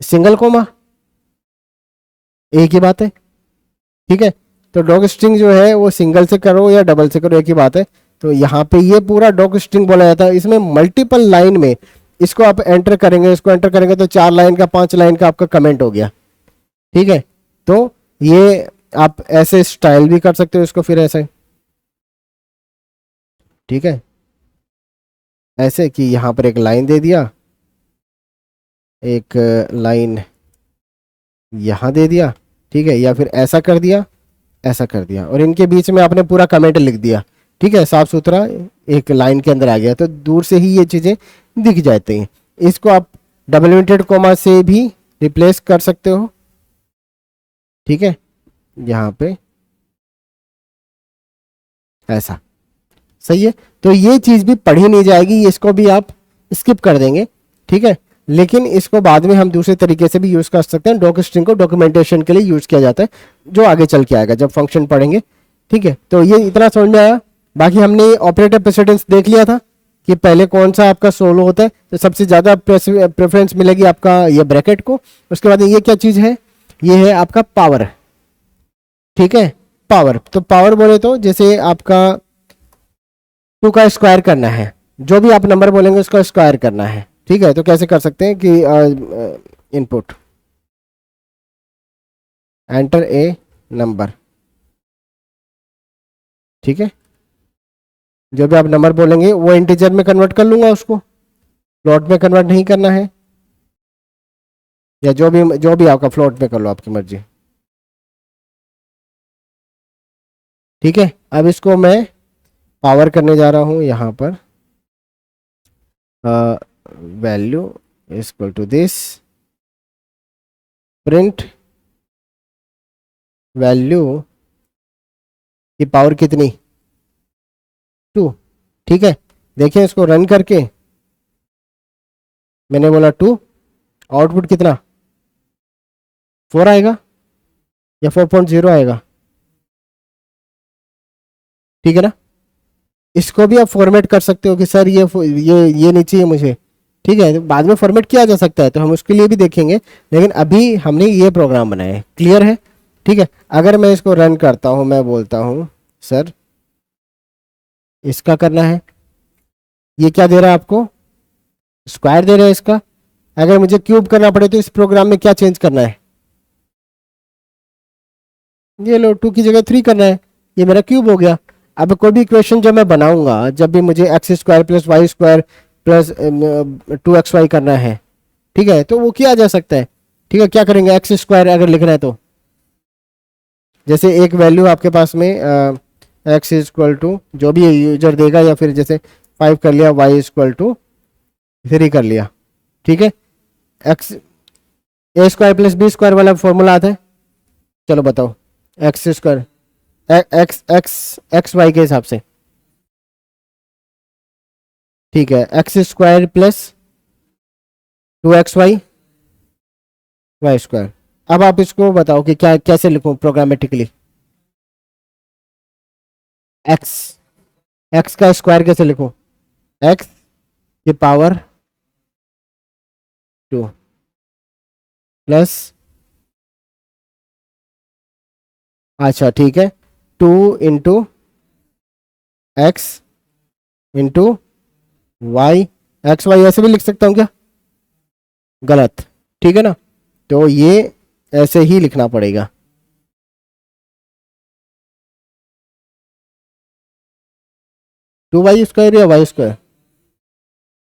[SPEAKER 1] सिंगल कोमा, एक ही बात है, ठीक है। तो डॉग स्ट्रिंग जो है वो सिंगल से करो या डबल से करो, एक ही बात है। तो यहाँ पे ये पूरा डॉग स्ट्रिंग बोला जाता है। इसमें मल्टीपल लाइन में इसको आप एंटर करेंगे, इसको एंटर करेंगे तो 4 लाइन का 5 लाइन का आपका कमेंट हो गया, ठीक है। तो ये आप ऐसे स्टाइल भी कर सकते हो इसको, फिर ऐसे, ठीक है, ऐसे कि यहाँ पर एक लाइन दे दिया, एक लाइन यहाँ दे दिया, ठीक है, या फिर ऐसा कर दिया, ऐसा कर दिया, और इनके बीच में आपने पूरा कमेंट लिख दिया, ठीक है, साफ सुथरा एक लाइन के अंदर आ गया। तो दूर से ही ये चीज़ें दिख जाती हैं। इसको आप डबल इन्वर्टेड कोमा से भी रिप्लेस कर सकते हो, ठीक है, यहाँ पे ऐसा, सही है। तो ये चीज़ भी पढ़ी नहीं जाएगी, इसको भी आप स्किप कर देंगे, ठीक है। लेकिन इसको बाद में हम दूसरे तरीके से भी यूज़ कर सकते हैं। डॉक स्ट्रिंग को डॉक्यूमेंटेशन के लिए यूज़ किया जाता है, जो आगे चल के आएगा जब फंक्शन पढ़ेंगे, ठीक है। तो ये इतना समझ में आया। बाकी हमने ऑपरेटर प्रेसिडेंस देख लिया था कि पहले कौन सा आपका सोलो होता है, तो सबसे ज़्यादा प्रेफरेंस मिलेगी आपका ये ब्रैकेट को। उसके बाद ये क्या चीज़ है, ये है आपका पावर, ठीक है, पावर। तो पावर बोले तो जैसे आपका 2 का स्क्वायर करना है, जो भी आप नंबर बोलेंगे उसका स्क्वायर करना है, ठीक है। तो कैसे कर सकते हैं कि इनपुट एंटर ए नंबर, ठीक है, जो भी आप नंबर बोलेंगे वो इंटीजर में कन्वर्ट कर लूंगा, उसको फ्लोट में कन्वर्ट नहीं करना है, या जो भी आपका फ्लोट में कर लो, आपकी मर्जी, ठीक है। अब इसको मैं पावर करने जा रहा हूं यहाँ पर, value is equal to this, print value की पावर कितनी, 2, ठीक है। देखिए इसको रन करके, मैंने बोला 2, आउटपुट कितना 4 आएगा या 4.0 आएगा, ठीक है ना। इसको भी आप फॉर्मेट कर सकते हो कि सर ये नहीं चाहिए मुझे, ठीक है, तो बाद में फॉर्मेट किया जा सकता है, तो हम उसके लिए भी देखेंगे। लेकिन अभी हमने ये प्रोग्राम बनाया है, क्लियर है, ठीक है। अगर मैं इसको रन करता हूं, मैं बोलता हूं सर इसका करना है, ये क्या दे रहा है आपको, स्क्वायर दे रहा है इसका। अगर मुझे क्यूब करना पड़े तो इस प्रोग्राम में क्या चेंज करना है, ये लो 2 की जगह 3 करना है, ये मेरा क्यूब हो गया। अब कोई भी इक्वेशन जब मैं बनाऊंगा, जब भी मुझे x square plus y square plus 2xy करना है, ठीक है, तो वो किया जा सकता है, ठीक है। क्या करेंगे, एक्स स्क्वायर अगर लिखना है तो जैसे एक वैल्यू आपके पास में एक्स इक्वल टू जो भी यूजर देगा, या फिर जैसे 5 कर लिया, वाई इक्वल टू 3 कर लिया, ठीक है। X a square plus b square वाला फॉर्मूला आता है, चलो बताओ, x square x x x y के हिसाब से, ठीक है, x square plus 2xy y square. अब आप इसको बताओ कि क्या कैसे लिखूं प्रोग्रामेटिकली, एक्स एक्स का स्क्वायर कैसे लिखूं, एक्स की पावर 2 प्लस, अच्छा ठीक है, 2 into x into y, x y ऐसे भी लिख सकता हूँ क्या, गलत, ठीक है ना। तो ये ऐसे ही लिखना पड़ेगा, 2y स्क्वायर या वाई स्क्वायर,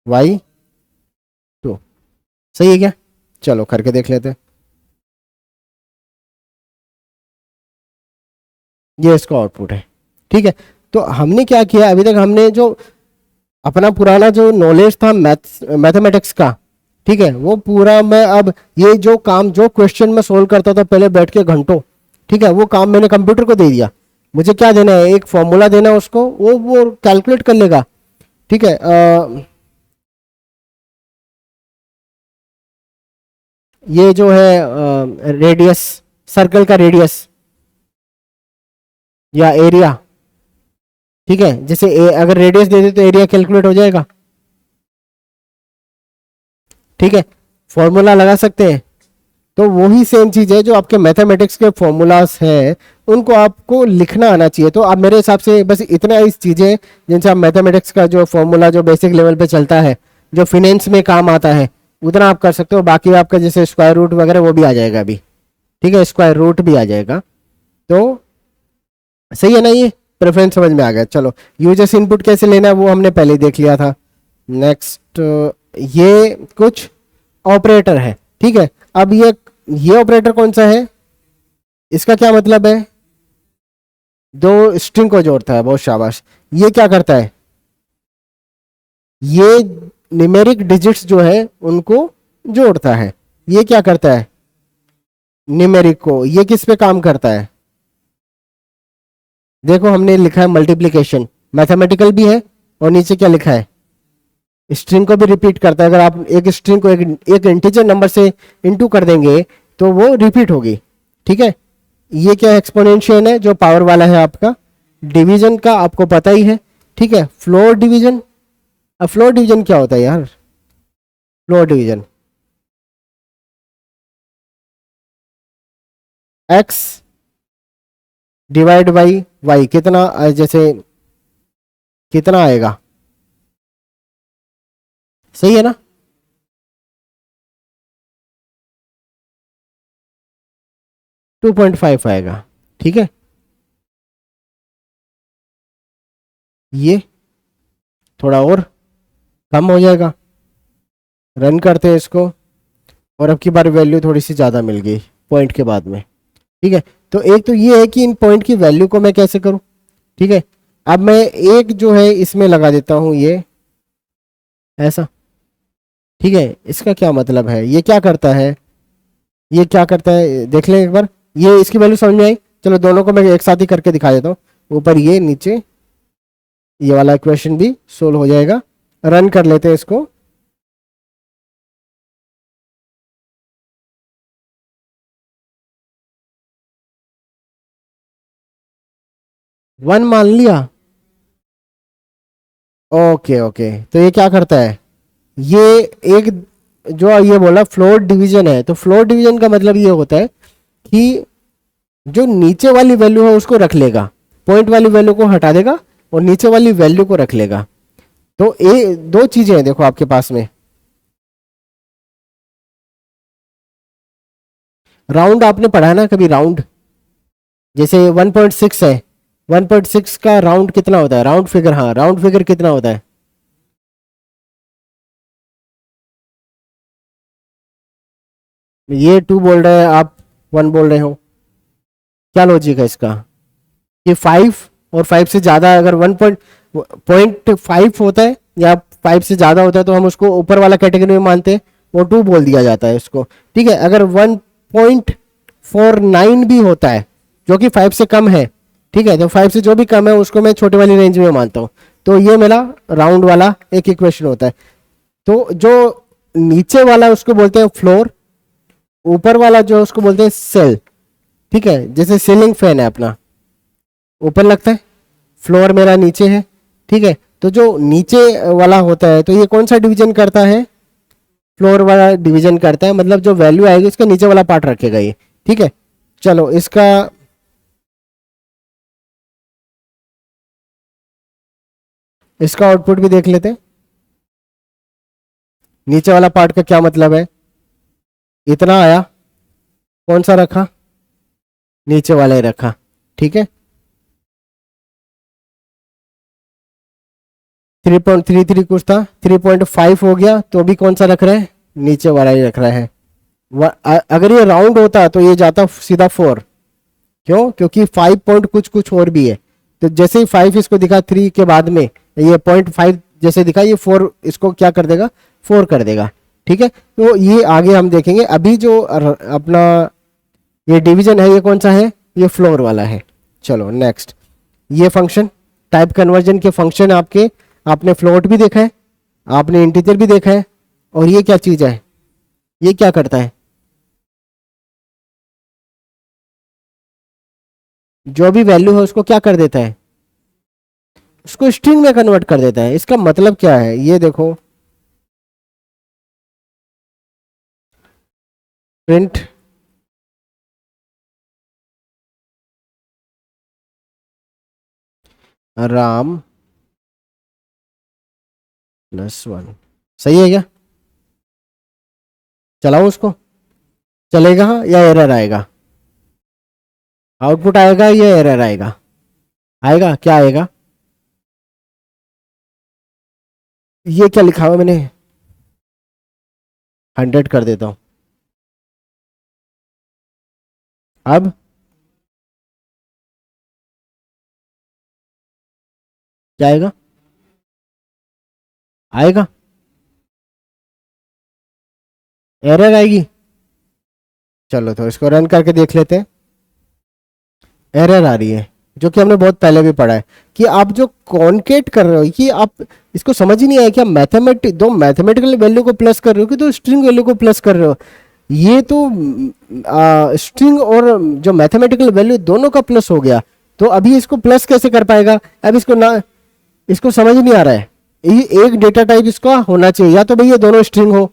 [SPEAKER 1] वाई 2, सही है क्या। चलो करके देख लेते हैं, ये इसका आउटपुट है, ठीक है। तो हमने क्या किया अभी तक, हमने जो अपना पुराना जो नॉलेज था मैथमेटिक्स का, ठीक है, वो पूरा मैं अब ये जो काम जो क्वेश्चन में सोल्व करता था पहले बैठ के घंटों, ठीक है, वो काम मैंने कंप्यूटर को दे दिया। मुझे क्या देना है, एक फॉर्मूला देना है उसको, वो कैलकुलेट कर लेगा, ठीक है। ये जो है रेडियस, सर्कल का रेडियस या एरिया, ठीक है, जैसे अगर रेडियस दे दे तो एरिया कैलकुलेट हो जाएगा, ठीक है, फॉर्मूला लगा सकते हैं। तो वही सेम चीज है जो आपके मैथमेटिक्स के फॉर्मूलाज हैं, उनको आपको लिखना आना चाहिए। तो आप मेरे हिसाब से बस इतना ही चीजें जिनसे आप मैथमेटिक्स का जो फॉर्मूला जो बेसिक लेवल पे चलता है, जो फिनेंस में काम आता है, उतना आप कर सकते हो। बाकी आपका जैसे स्क्वायर रूट वगैरह वो भी आ जाएगा अभी, ठीक है, स्क्वायर रूट भी आ जाएगा। तो सही है ना, ये प्रेफरेंस समझ में आ गया। चलो, यूजर्स इनपुट कैसे लेना है वो हमने पहले ही देख लिया था। नेक्स्ट, ये कुछ ऑपरेटर है, ठीक है। अब ये ऑपरेटर कौन सा है, इसका क्या मतलब है, दो स्ट्रिंग को जोड़ता है, बहुत शाबाश। ये क्या करता है, ये न्यूमेरिक डिजिट्स जो है उनको जोड़ता है। ये क्या करता है, न्यूमेरिक को, ये किस पे काम करता है, देखो हमने लिखा है मल्टीप्लिकेशन, मैथमेटिकल भी है, और नीचे क्या लिखा है, स्ट्रिंग को भी रिपीट करता है। अगर आप एक स्ट्रिंग को एक इंटीजर नंबर से इनटू कर देंगे तो वो रिपीट होगी, ठीक है। ये क्या एक्सपोनेंशियल है जो पावर वाला है आपका, डिवीजन का आपको पता ही है, ठीक है, फ्लोर डिवीजन। अब फ्लोर डिवीजन क्या होता है यार, floor division x divide by y, कितना जैसे कितना आएगा, सही है ना, 2.5 आएगा, ठीक है। ये थोड़ा और कम हो जाएगा, रन करते हैं इसको, और अब की बार वैल्यू थोड़ी सी ज़्यादा मिल गई पॉइंट के बाद में, ठीक है। तो एक तो ये है कि इन पॉइंट की वैल्यू को मैं कैसे करूं, ठीक है। अब मैं एक जो है इसमें लगा देता हूं, ये ऐसा, ठीक है। इसका क्या मतलब है, ये क्या करता है, ये क्या करता है देख लें एक बार, ये इसकी वैल्यू समझ में आई। चलो दोनों को मैं एक साथ ही करके दिखा देता हूँ, ऊपर ये नीचे ये वाला इक्वेशन भी सोल्व हो जाएगा। रन कर लेते हैं इसको, वन मान लिया, ओके ओके। तो ये क्या करता है, ये एक जो ये बोला फ्लोर डिवीजन है, तो फ्लोर डिवीजन का मतलब ये होता है कि जो नीचे वाली वैल्यू है उसको रख लेगा, पॉइंट वाली वैल्यू को हटा देगा और नीचे वाली वैल्यू को रख लेगा। तो दो चीजें हैं देखो आपके पास में, राउंड आपने पढ़ा है ना कभी, राउंड जैसे 1.6 है, 1.6 का राउंड कितना होता है, राउंड फिगर, हाँ राउंड फिगर कितना होता है, ये 2 बोल रहे हैं आप, 1 बोल रहे हो, क्या लॉजिक है इसका, कि 5 और 5 से ज्यादा अगर 1.5 होता है या 5 से ज्यादा होता है तो हम उसको ऊपर वाला कैटेगरी में मानते हैं, वो 2 बोल दिया जाता है उसको, ठीक है। अगर 1.49 भी होता है जो कि 5 से कम है, ठीक है, तो 5 से जो भी कम है उसको मैं छोटे वाली रेंज में मानता हूँ। तो ये मेरा राउंड वाला एक इक्वेशन होता है। तो जो नीचे वाला उसको बोलते हैं फ्लोर, ऊपर वाला जो उसको बोलते हैं सेल, ठीक है। जैसे सीलिंग फैन है अपना, ऊपर लगता है, फ्लोर मेरा नीचे है, ठीक है। तो जो नीचे वाला होता है तो ये कौन सा डिवीजन करता है, फ्लोर वाला डिवीजन करता है, मतलब जो वैल्यू आएगी उसका नीचे वाला पार्ट रखेगा ये, ठीक है। चलो इसका आउटपुट भी देख लेते हैं। नीचे वाला पार्ट का क्या मतलब है, इतना आया, कौन सा रखा, नीचे वाला ही रखा, ठीक है। 3.33 कुछ था, 3.5 हो गया, तो भी कौन सा रख रहे हैं, नीचे वाला ही रख रहा है। अगर ये राउंड होता तो ये जाता सीधा 4, क्यों, क्योंकि 5 पॉइंट कुछ कुछ और भी है, तो जैसे ही 5 इसको दिखा 3 के बाद में, ये 0.5 जैसे दिखा, ये 4 इसको क्या कर देगा, 4 कर देगा। ठीक है, तो ये आगे हम देखेंगे। अभी जो अपना ये डिवीजन है, ये कौन सा है, ये फ्लोर वाला है। चलो नेक्स्ट, ये फंक्शन टाइप कन्वर्जन के फंक्शन आपके, आपने फ्लोट भी देखा है, आपने इंटीजर भी देखा है, और ये क्या चीज है, ये क्या करता है, जो भी वैल्यू है उसको क्या कर देता है, उसको स्ट्रिंग में कन्वर्ट कर देता है। इसका मतलब क्या है, ये देखो, प्रिंट राम +1, सही है क्या, चलाओ उसको, चलेगा या एरर आएगा, आउटपुट आएगा या एरर आएगा, आएगा, क्या आएगा, ये क्या लिखा हुआ मैंने, 100 कर देता हूं। अब क्या आएगा, आएगा, एरर आएगी। चलो तो इसको रन करके देख लेते हैं। एरर आ रही है, जो कि हमने बहुत पहले भी पढ़ा है, कि आप जो कॉन्केट कर रहे हो, कि आप इसको समझ ही नहीं आया कि आप दो मैथमेटिकल वैल्यू को प्लस कर रहे हो कि तो स्ट्रिंग वैल्यू को प्लस कर रहे हो। ये तो स्ट्रिंग और जो मैथमेटिकल वैल्यू दोनों का प्लस हो गया, तो अभी इसको प्लस कैसे कर पाएगा, अब इसको ना, इसको समझ नहीं आ रहा है। ये एक डेटा टाइप इसका होना चाहिए, या तो भाई ये दोनों स्ट्रिंग हो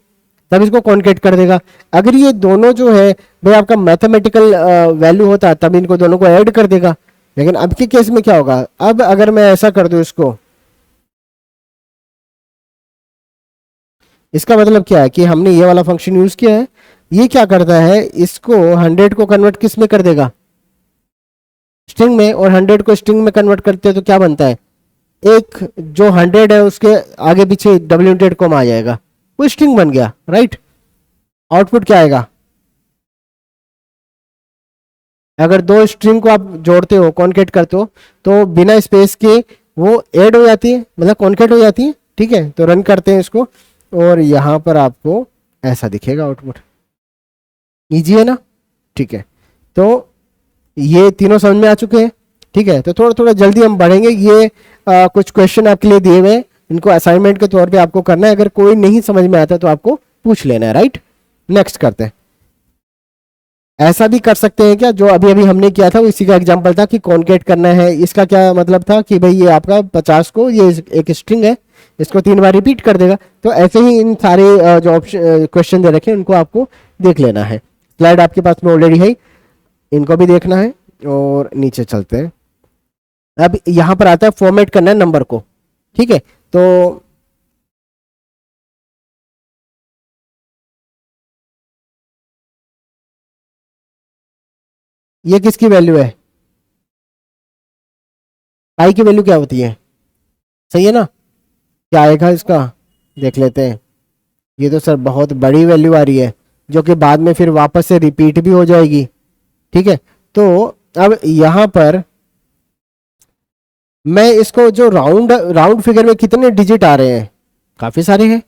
[SPEAKER 1] तब इसको कॉन्केट कर देगा। अगर ये दोनों जो है भाई आपका मैथमेटिकल वैल्यू होता है तब इनको दोनों को ऐड कर देगा। लेकिन अब के केस में क्या होगा, अब अगर मैं ऐसा कर दूं इसको, इसका मतलब क्या है कि हमने ये वाला फंक्शन यूज किया है, ये क्या करता है, इसको 100 को कन्वर्ट किस में कर देगा, स्ट्रिंग में, और 100 को स्ट्रिंग में कन्वर्ट करते हैं तो क्या बनता है, एक जो 100 है उसके आगे पीछे डबल इंटेड कॉमा आ जाएगा, वो स्ट्रिंग बन गया, राइट। आउटपुट क्या आएगा, अगर दो स्ट्रिंग को आप जोड़ते हो, कॉन्केट करते हो, तो बिना स्पेस के वो ऐड हो जाती है, मतलब कॉन्केट हो जाती है। ठीक है, तो रन करते हैं इसको, और यहां पर आपको ऐसा दिखेगा आउटपुट। इजी है ना, ठीक है। तो ये तीनों समझ में आ चुके हैं। ठीक है, तो थोड़ा थोड़ा जल्दी हम बढ़ेंगे। ये कुछ क्वेश्चन आपके लिए दिए हुए हैं, इनको असाइनमेंट के तौर पे आपको करना है। अगर कोई नहीं समझ में आता तो आपको पूछ लेना है, राइट। नेक्स्ट करते हैं। ऐसा भी कर सकते हैं क्या, जो अभी अभी हमने किया था वो इसी का एग्जांपल था कि कॉन्केट करना है। इसका क्या मतलब था कि भाई ये आपका 50 को, ये एक स्ट्रिंग है, इसको 3 बार रिपीट कर देगा। तो ऐसे ही इन सारे जो ऑप्शन क्वेश्चन दे रखे हैं उनको आपको देख लेना है। स्लाइड आपके पास में ऑलरेडी है, इनको भी देखना है। और नीचे चलते हैं। अब यहां पर आता है फॉर्मेट करना है नंबर को। ठीक है, तो ये किसकी वैल्यू है, पाई की वैल्यू क्या होती है, सही है ना। क्या आएगा इसका, देख लेते हैं। ये तो सर बहुत बड़ी वैल्यू आ रही है, जो कि बाद में फिर वापस से रिपीट भी हो जाएगी। ठीक है, तो अब यहां पर मैं इसको जो राउंड राउंड फिगर में कितने डिजिट आ रहे हैं, काफी सारे हैं।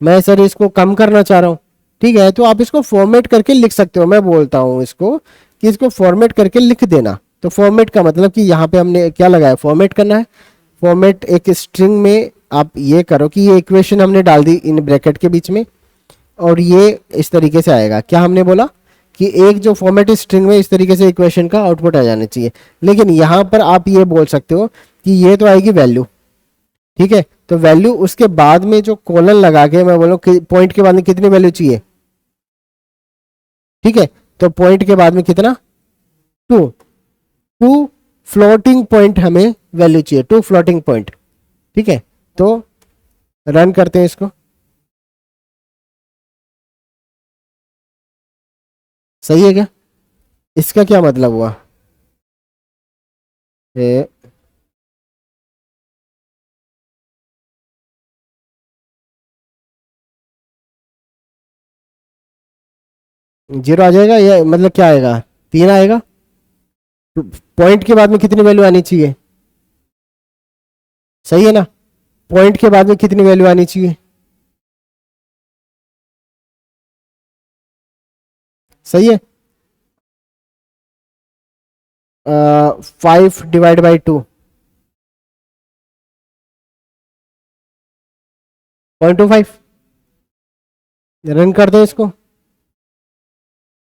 [SPEAKER 1] मैं सर इसको कम करना चाह रहा हूँ। ठीक है, तो आप इसको फॉर्मेट करके लिख सकते हो। मैं बोलता हूँ इसको कि इसको फॉर्मेट करके लिख देना। तो फॉर्मेट का मतलब कि यहाँ पे हमने क्या लगाया, फॉर्मेट करना है। फॉर्मेट एक स्ट्रिंग में आप ये करो कि ये इक्वेशन हमने डाल दी इन ब्रैकेट के बीच में, और ये इस तरीके से आएगा। क्या हमने बोला कि एक जो फॉर्मेट स्ट्रिंग में इस तरीके से इक्वेशन का आउटपुट आ जाना चाहिए। लेकिन यहाँ पर आप ये बोल सकते हो कि ये तो आएगी वैल्यू। ठीक है, तो वैल्यू उसके बाद में जो कॉलन लगा के मैं बोलूँ कि पॉइंट के बाद में कितनी वैल्यू चाहिए। ठीक है, तो पॉइंट के बाद में कितना, 2। 2 फ्लोटिंग पॉइंट हमें वैल्यू चाहिए, 2 फ्लोटिंग पॉइंट। ठीक है, तो रन करते हैं इसको। सही है क्या, इसका क्या मतलब हुआ, ए, 0 आ जाएगा, या मतलब क्या आएगा, 3 आएगा। पॉइंट के बाद में कितनी वैल्यू आनी चाहिए, सही है ना? पॉइंट के बाद में कितनी वैल्यू आनी चाहिए? सही है। 5/2 0.25। रन कर दो इसको।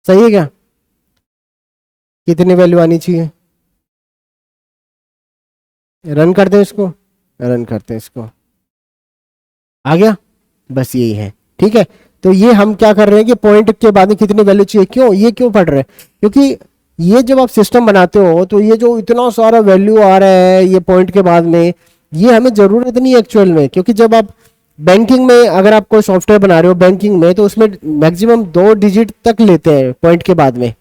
[SPEAKER 1] सही है क्या? कितनी वैल्यू आनी चाहिए? रन कर दो इसको। रन करते हैं इसको। आ गया। बस यही है। ठीक है। तो ये हम क्या कर रहे हैं कि पॉइंट के बाद में कितनी वैल्यू चाहिए, क्यों ये क्यों पढ़ रहे हैं? क्योंकि ये जब आप सिस्टम बनाते हो तो ये जो इतना सारा वैल्यू आ रहा है ये पॉइंट के बाद में, ये हमें जरूरत नहीं है एक्चुअल में। क्योंकि जब आप बैंकिंग में, अगर आप कोई सॉफ्टवेयर बना रहे हो बैंकिंग में, तो उसमें मैक्सिमम 2 डिजिट तक लेते हैं पॉइंट के बाद में,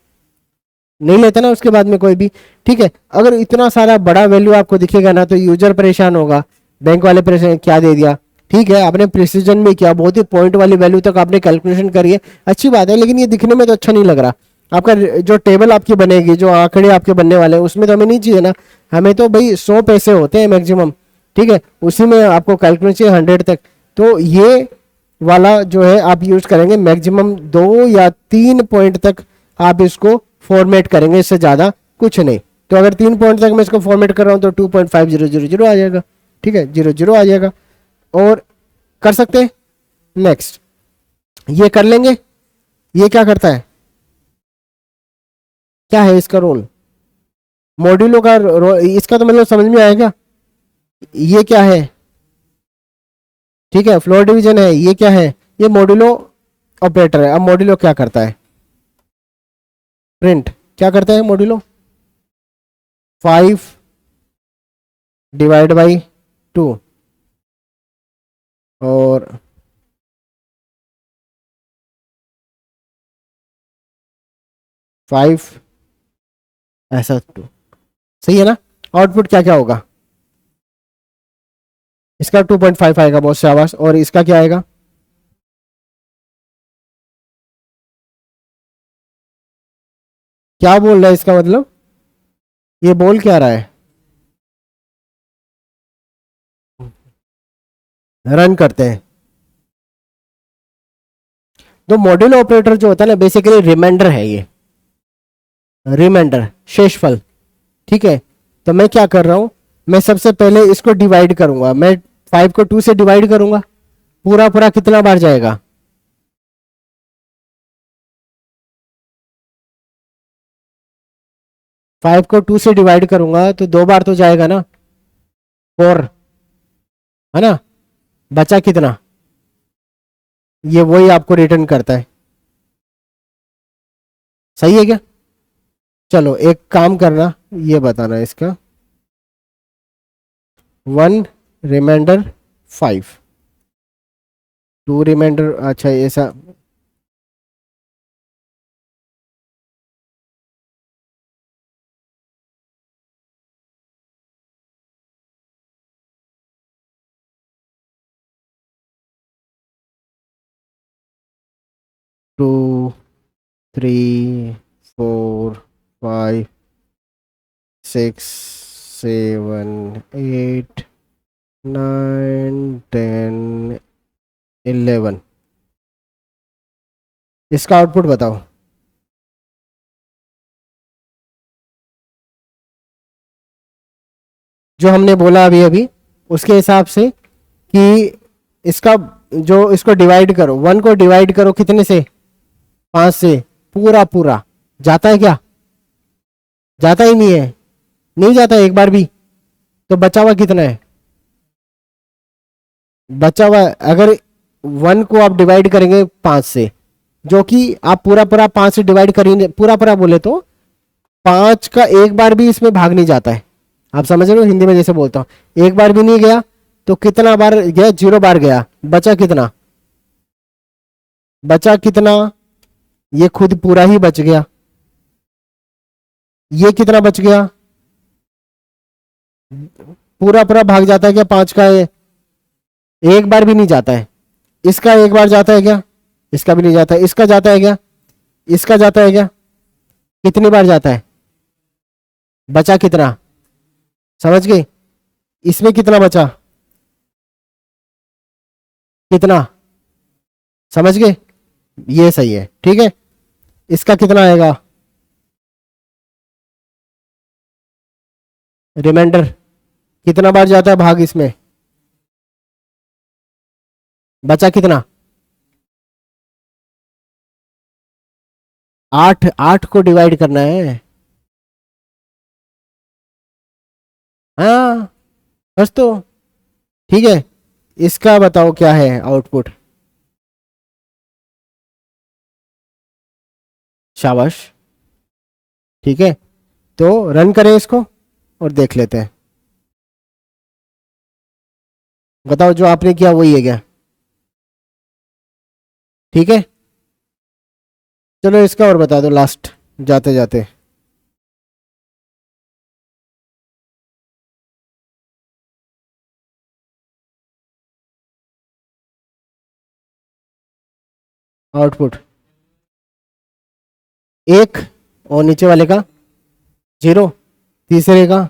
[SPEAKER 1] नहीं लेता ना उसके बाद में कोई भी। ठीक है। अगर इतना सारा बड़ा वैल्यू आपको दिखेगा ना तो यूजर परेशान होगा, बैंक वाले परेशान, क्या दे दिया। ठीक है, आपने प्रिसीजन में किया, बहुत ही पॉइंट वाली वैल्यू तक आपने कैलकुलेशन करी है, अच्छी बात है, लेकिन ये दिखने में तो अच्छा नहीं लग रहा। आपका जो टेबल आपकी बनेगी, जो आंकड़े आपके बनने वाले हैं, उसमें तो हमें नहीं चाहिए ना। हमें तो भाई 100 पैसे होते हैं मैक्सिमम। ठीक है, उसी में आपको कैलकुलेशन चाहिए 100 तक। तो ये वाला जो है आप यूज करेंगे मैक्सिमम 2 या 3 पॉइंट तक आप इसको फॉर्मेट करेंगे, इससे ज्यादा कुछ नहीं। तो अगर 3 पॉइंट तक मैं इसको फॉर्मेट कर रहा हूं तो 2.5000 आ जाएगा। ठीक है, 00 आ जाएगा। और कर सकते हैं। नेक्स्ट ये कर लेंगे। ये क्या करता है, क्या है इसका रोल? मॉड्यूलो का इसका तो मतलब समझ में आएगा। ये क्या है? ठीक है, फ्लोर डिवीजन है। ये क्या है? ये मॉड्यूलो ऑपरेटर है। अब मॉड्यूलो क्या करता है? प्रिंट क्या करता है मॉड्यूलो? 5/2 और 5 ऐसा 2। सही है ना? आउटपुट क्या क्या होगा? इसका 2.5 आएगा, बहुत शाबाश। और इसका क्या आएगा? क्या बोल रहा है इसका मतलब? ये बोल क्या रहा है? रन करते हैं। तो मॉड्यूल ऑपरेटर जो होता है ना, बेसिकली रिमाइंडर है ये। रिमाइंडर, शेषफल। ठीक है। तो मैं क्या कर रहा हूं, मैं सबसे पहले इसको डिवाइड करूंगा। मैं 5 को 2 से डिवाइड करूंगा। पूरा पूरा कितना बार जाएगा? 5 को 2 से डिवाइड करूंगा तो 2 बार तो जाएगा ना, 4, है ना? बचा कितना? ये वही आपको रिटर्न करता है। सही है क्या? चलो एक काम करना, ये बताना इसका 1 रिमाइंडर 5, 2 रिमाइंडर, अच्छा ऐसा। टू, 3, 4, 5, 6, 7, 8, 9, 10, 11। इसका आउटपुट बताओ। जो हमने बोला अभी अभी उसके हिसाब से कि इसका, जो इसको डिवाइड करो, 1 को डिवाइड करो कितने से? 5 से। पूरा पूरा जाता है क्या? जाता ही नहीं है। नहीं जाता एक बार भी। तो बचा हुआ कितना है? बचा हुआ, अगर 1 को आप डिवाइड करेंगे 5 से, जो कि आप पूरा पूरा 5 से डिवाइड करेंगे, पूरा पूरा बोले तो 5 का एक बार भी इसमें भाग नहीं जाता है। आप समझ रहे हो, हिंदी में जैसे बोलता हूं, एक बार भी नहीं गया तो कितना बार गया? 0 बार गया। बचा कितना? बचा कितना? ये खुद पूरा ही बच गया। ये कितना बच गया? पूरा पूरा भाग जाता है क्या 5 का? एक बार भी नहीं जाता है। इसका एक बार जाता है क्या? इसका भी नहीं जाता है। इसका जाता है क्या? इसका जाता है क्या? कितनी बार जाता है? बचा कितना? समझ गए? इसमें कितना बचा? कितना, समझ गए, ये सही है, ठीक है। इसका कितना आएगा, रिमाइंडर कितना बार जाता है भाग इसमें, बचा कितना, 8, 8 को डिवाइड करना है। हाँ बस तो, ठीक है। इसका बताओ क्या है आउटपुट, शाबाश, ठीक है। तो रन करें इसको और देख लेते हैं, बताओ जो आपने किया वही है क्या, ठीक है। चलो इसका और बता दो लास्ट जाते जाते। आउटपुट 1 और नीचे वाले का 0, तीसरे का,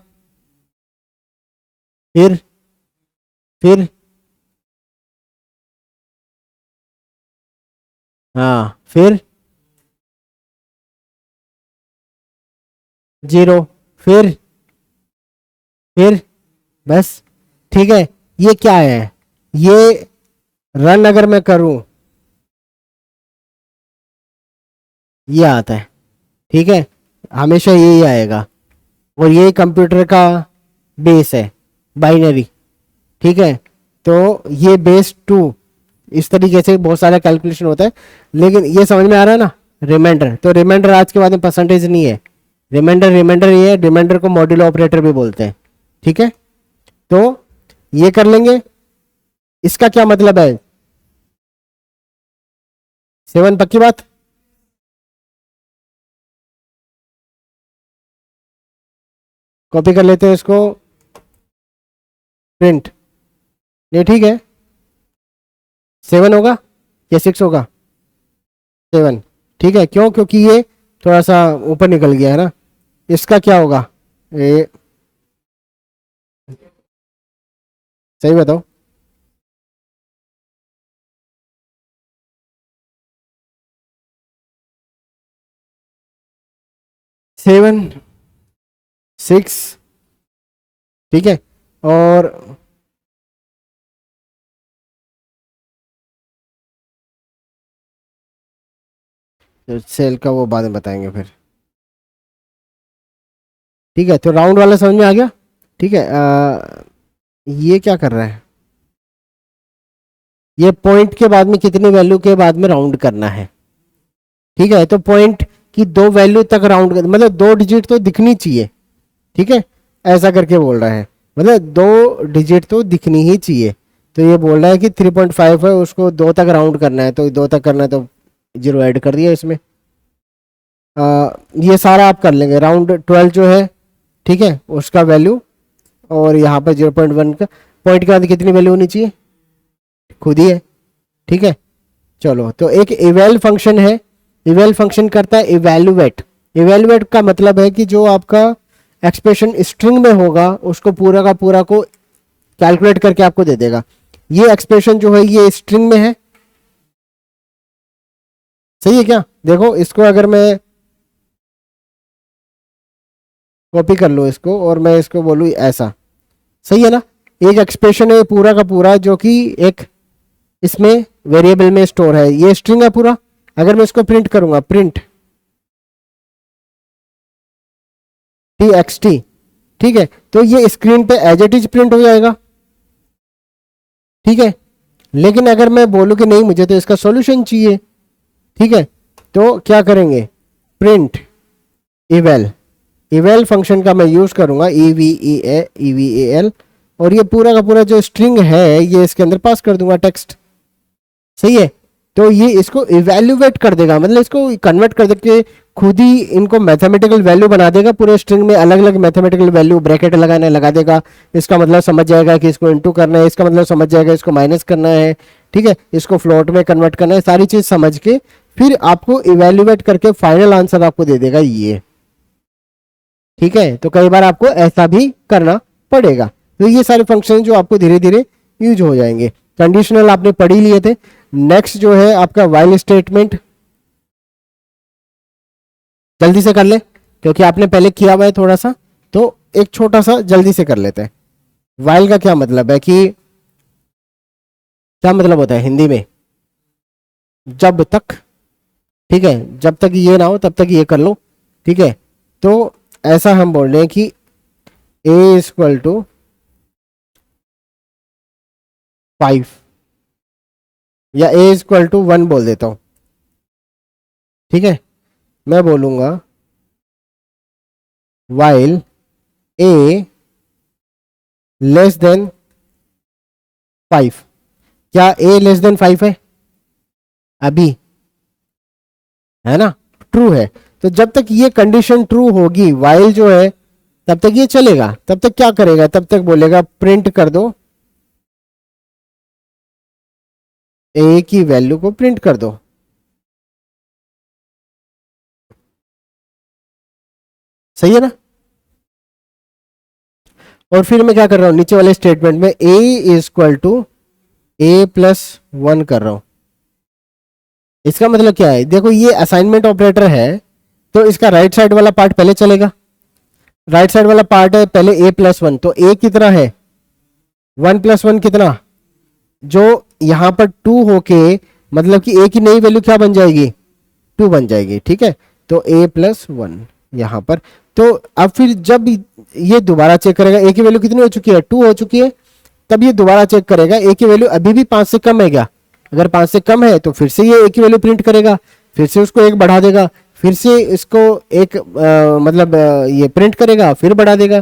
[SPEAKER 1] फिर हाँ, फिर 0, फिर बस, ठीक है। ये क्या है, ये रन अगर मैं करूं ये आता है, ठीक है, हमेशा यही आएगा। और ये कंप्यूटर का बेस है, बाइनरी, ठीक है। तो ये बेस 2, इस तरीके से बहुत सारा कैलकुलेशन होता है, लेकिन ये समझ में आ रहा है ना। रिमाइंडर, तो रिमाइंडर आज के बाद में परसेंटेज नहीं है, रिमाइंडर रिमाइंडर ये है, रिमाइंडर को मॉड्यूलो ऑपरेटर भी बोलते हैं, ठीक है। तो ये कर लेंगे, इसका क्या मतलब है, 7 पक्की बात, कॉपी कर लेते हैं इसको, प्रिंट, ये ठीक है। 7 होगा या 6 होगा, 7, ठीक है। क्यों, क्योंकि ये थोड़ा सा ऊपर निकल गया है ना। इसका क्या होगा, ये सही बताओ, 7, 6, ठीक है। और सेल का वो बाद में बताएंगे फिर, ठीक है। तो राउंड वाला समझ में आ गया, ठीक है। ये क्या कर रहा है, ये पॉइंट के बाद में कितनी वैल्यू के बाद में राउंड करना है, ठीक है। तो पॉइंट की 2 वैल्यू तक राउंड कर, मतलब 2 डिजिट तो दिखनी चाहिए, ठीक है, ऐसा करके बोल रहा है, मतलब 2 डिजिट तो दिखनी ही चाहिए। तो ये बोल रहा है कि 3.5 है, उसको 2 तक राउंड करना है, तो 2 तक करना है तो 0 ऐड कर दिया इसमें। ये सारा आप कर लेंगे, राउंड 12 जो है, ठीक है, उसका वैल्यू, और यहाँ पर 0.1 का पॉइंट के बाद कितनी वैल्यू होनी चाहिए खुद ही है, ठीक है। चलो, तो एक इवेल फंक्शन है, इवेल फंक्शन करता है इवेलुएट, इवेलुएट का मतलब है कि जो आपका एक्सप्रेशन स्ट्रिंग में होगा उसको पूरा का पूरा को कैलकुलेट करके आपको दे देगा। ये एक्सप्रेशन जो है ये स्ट्रिंग में है, सही है क्या, देखो इसको अगर मैं कॉपी कर लूँ इसको और मैं इसको बोलूँ ऐसा, सही है ना। एक एक्सप्रेशन है पूरा का पूरा जो कि एक इसमें वेरिएबल में स्टोर है, ये स्ट्रिंग है पूरा। अगर मैं इसको प्रिंट करूंगा, प्रिंट txt, ठीक है, तो ये स्क्रीन पे एज इट इज प्रिंट हो जाएगा, ठीक है। लेकिन अगर मैं बोलूं कि नहीं मुझे तो इसका सॉल्यूशन चाहिए, ठीक है, तो क्या करेंगे, प्रिंट इवेल, इवेल फंक्शन का मैं यूज करूंगा, EVEL, और ये पूरा का पूरा जो स्ट्रिंग है ये इसके अंदर पास कर दूंगा टेक्स्ट, सही है। तो ये इसको इवेल्युएट कर देगा, मतलब इसको कन्वर्ट कर देके खुद ही इनको मैथमेटिकल वैल्यू बना देगा, पूरे स्ट्रिंग में अलग अलग मैथमेटिकल वैल्यू ब्रैकेट लगाने लगा देगा। इसका मतलब समझ जाएगा कि इसको इनटू करना है, इसका मतलब समझ जाएगा इसको माइनस करना है, ठीक है, इसको फ्लोट में कन्वर्ट करना है, सारी चीज समझ के फिर आपको इवेल्युएट करके फाइनल आंसर आपको दे देगा ये, ठीक है। तो कई बार आपको ऐसा भी करना पड़ेगा। तो ये सारे फंक्शन जो आपको धीरे धीरे यूज हो जाएंगे। कंडीशनल आपने पढ़ ही लिए थे। नेक्स्ट जो है आपका वाइल स्टेटमेंट, जल्दी से कर ले क्योंकि आपने पहले किया हुआ है थोड़ा सा, तो एक छोटा सा जल्दी से कर लेते हैं। वाइल का क्या मतलब है कि क्या मतलब होता है हिंदी में? जब तक, ठीक है, जब तक ये ना हो तब तक ये कर लो, ठीक है। तो ऐसा हम बोल रहे हैं कि a इक्वल टू 5 या a इक्वल टू 1 बोल देता हूं, ठीक है। मैं बोलूंगा वाइल a लेस देन 5। क्या a लेस देन 5 है अभी? है ना, ट्रू है। तो जब तक ये कंडीशन ट्रू होगी वाइल जो है, तब तक ये चलेगा। तब तक क्या करेगा, तब तक बोलेगा प्रिंट कर दो, a की वैल्यू को प्रिंट कर दो। सही है ना। और फिर मैं क्या कर रहा हूं, नीचे वाले स्टेटमेंट में a इक्वल टू a+1 कर रहा हूं। इसका मतलब क्या है, देखो ये असाइनमेंट ऑपरेटर है, तो इसका राइट साइड वाला पार्ट पहले चलेगा। राइट साइड वाला पार्ट है पहले a+1, तो a कितना है, 1+1 कितना, जो यहां पर 2 होके, मतलब कि a की नई वैल्यू क्या बन जाएगी, 2 बन जाएगी, ठीक है। तो a+1 यहां पर। तो अब फिर जब ये दोबारा चेक करेगा a की वैल्यू कितनी हो चुकी है, 2 हो चुकी है, तब ये दोबारा चेक करेगा a की वैल्यू अभी भी 5 से कम है क्या। अगर 5 से कम है तो फिर से ये a की वैल्यू प्रिंट करेगा, फिर से उसको एक बढ़ा देगा, फिर से इसको एक मतलब ये प्रिंट करेगा, फिर बढ़ा देगा।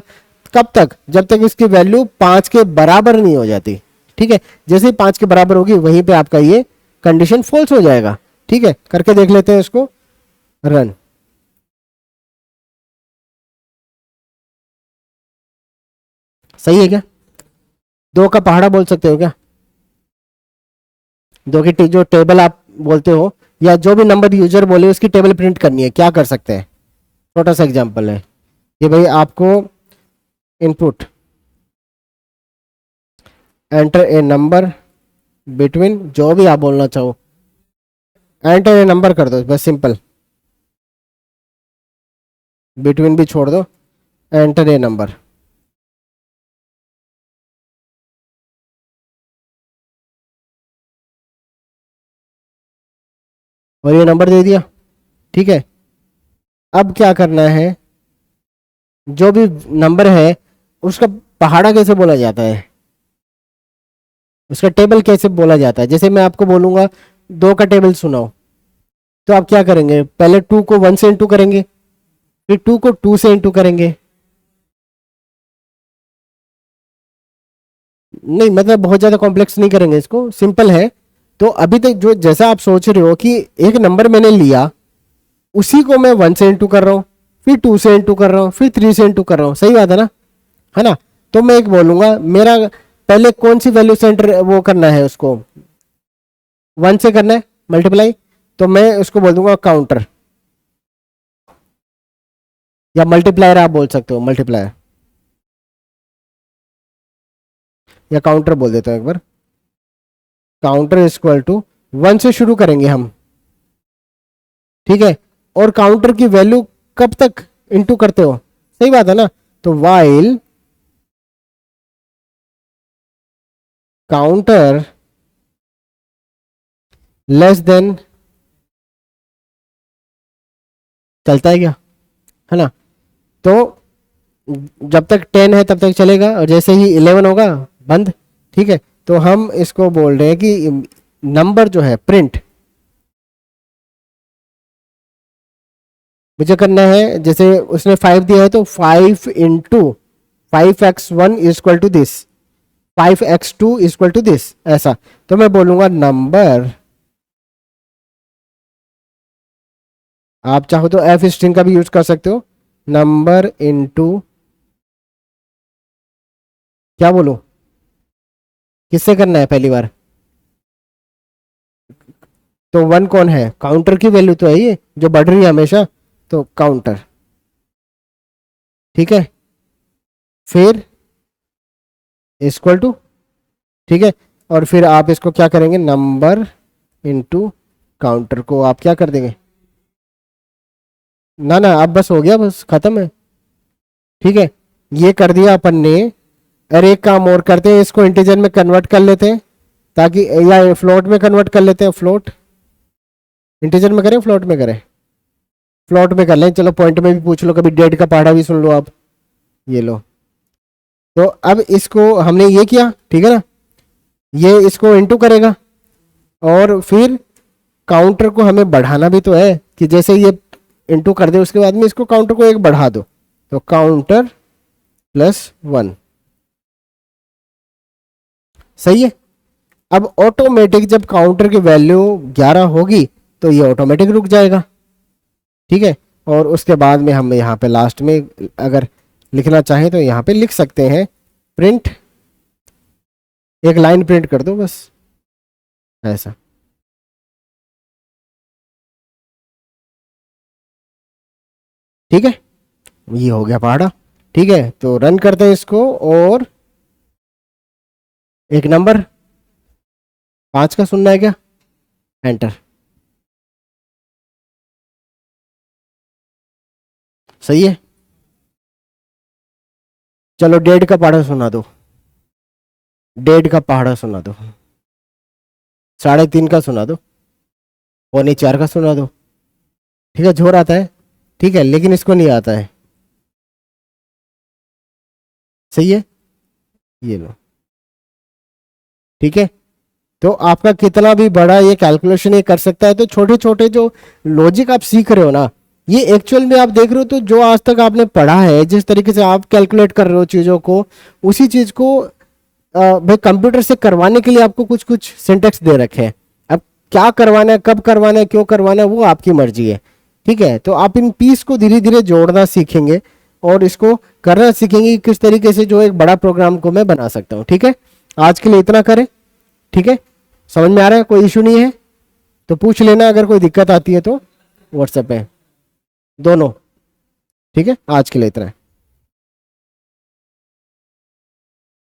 [SPEAKER 1] कब तक, जब तक इसकी वैल्यू 5 के बराबर नहीं हो जाती, ठीक है। जैसे ही 5 के बराबर होगी वहीं पे आपका ये कंडीशन फॉल्स हो जाएगा, ठीक है। करके देख लेते हैं इसको, रन। सही है क्या? दो का पहाड़ा बोल सकते हो क्या? दो की जो टेबल आप बोलते हो, या जो भी नंबर यूजर बोले उसकी टेबल प्रिंट करनी है, क्या कर सकते हैं? छोटा सा एग्जांपल है कि भाई आपको input enter a number between, जो भी आप बोलना चाहो, एंटर ए नंबर कर दो बस, सिंपल। बिटवीन भी छोड़ दो, एंटर ए नंबर। और ये नंबर दे दिया, ठीक है। अब क्या करना है, जो भी नंबर है उसका पहाड़ा कैसे बोला जाता है, उसका टेबल कैसे बोला जाता है? जैसे मैं आपको बोलूंगा दो का टेबल सुनाओ, तो आप क्या करेंगे, पहले 2 को 1 से इंटू करेंगे, फिर 2 को 2 से इंटू करेंगे। नहीं मतलब बहुत ज्यादा कॉम्प्लेक्स नहीं करेंगे, इसको सिंपल है। तो अभी तक जो जैसा आप सोच रहे हो कि एक नंबर मैंने लिया, उसी को मैं 1 से इंटू कर रहा हूँ, फिर 2 से इंटू कर रहा हूँ, फिर 3 से इंटू कर रहा हूँ, सही बात है ना, है ना। तो मैं एक बोलूंगा मेरा पहले कौन सी वैल्यू सेंटर वो करना है, उसको 1 से करना है मल्टीप्लाई, तो मैं उसको बोल दूंगा काउंटर, या मल्टीप्लायर आप बोल सकते हो, मल्टीप्लायर या काउंटर बोल देता हूं एक बार। काउंटर इक्वल टू 1 से शुरू करेंगे हम, ठीक है। और काउंटर की वैल्यू कब तक इंटू करते हो, सही बात है ना। तो वाइल काउंटर लेस देन, चलता है क्या, है ना। तो जब तक 10 है तब तक चलेगा, और जैसे ही 11 होगा बंद, ठीक है। तो हम इसको बोल रहे हैं कि नंबर जो है प्रिंट मुझे करना है, जैसे उसने 5 दिया है तो 5 into 5x1 equal to this, 5x2 equal to this, ऐसा। तो मैं बोलूंगा नंबर, आप चाहो तो एफ स्ट्रिंग का भी यूज कर सकते हो, नंबर इंटू, क्या बोलूं, किससे करना है पहली बार, तो 1 कौन है, काउंटर की वैल्यू तो है ये जो बढ़ रही है हमेशा, तो काउंटर, ठीक है। फिर इक्वल टू, ठीक है। और फिर आप इसको क्या करेंगे, नंबर इनटू काउंटर को आप क्या कर देंगे, ना ना अब बस हो गया, बस खत्म है। ठीक है, ये कर दिया अपन ने। अरे एक काम और करते हैं, इसको इंटीजर में कन्वर्ट कर लेते हैं, ताकि या फ्लोट में कन्वर्ट कर लेते हैं। फ्लोट इंटीजर में करें फ्लोट में करें, फ्लोट में कर लें। चलो पॉइंट में भी पूछ लो, कभी डेट का पहाड़ा भी सुन लो आप। ये लो, तो अब इसको हमने ये किया, ठीक है ना, ये इसको इनटू करेगा, और फिर काउंटर को हमें बढ़ाना भी तो है, कि जैसे ये इनटू कर दे उसके बाद में इसको काउंटर को एक बढ़ा दो, तो काउंटर +1। सही है। अब ऑटोमेटिक जब काउंटर की वैल्यू 11 होगी तो ये ऑटोमेटिक रुक जाएगा। ठीक है, और उसके बाद में हम यहाँ पे लास्ट में अगर लिखना चाहें तो यहाँ पे लिख सकते हैं प्रिंट, एक लाइन प्रिंट कर दो बस ऐसा। ठीक है, ये हो गया पहाड़ा। ठीक है, तो रन करते हैं इसको, और एक नंबर 5 का सुनना है क्या, एंटर। सही है। चलो डेढ़ का पहाड़ा सुना दो, डेढ़ का पहाड़ा सुना दो, 3.5 का सुना दो, 3:45 का सुना दो। ठीक है, जोर आता है। ठीक है, लेकिन इसको नहीं आता है। सही है, ये लो। ठीक है, तो आपका कितना भी बड़ा ये कैलकुलेशन ये कर सकता है। तो छोटे छोटे जो लॉजिक आप सीख रहे हो ना, ये एक्चुअल में आप देख रहे हो, तो जो आज तक आपने पढ़ा है, जिस तरीके से आप कैलकुलेट कर रहे हो चीज़ों को, उसी चीज़ को भाई कंप्यूटर से करवाने के लिए आपको कुछ कुछ सिंटेक्स दे रखे हैं। अब क्या करवाना है, कब करवाना है, क्यों करवाना है, वो आपकी मर्जी है। ठीक है, तो आप इन पीस को धीरे धीरे जोड़ना सीखेंगे, और इसको करना सीखेंगे कि किस तरीके से जो एक बड़ा प्रोग्राम को मैं बना सकता हूँ। ठीक है, आज के लिए इतना करें। ठीक है, समझ में आ रहा है, कोई इशू नहीं है तो पूछ लेना, अगर कोई दिक्कत आती है तो व्हाट्सएप पे दोनों। ठीक है, आज के लिए इतना है।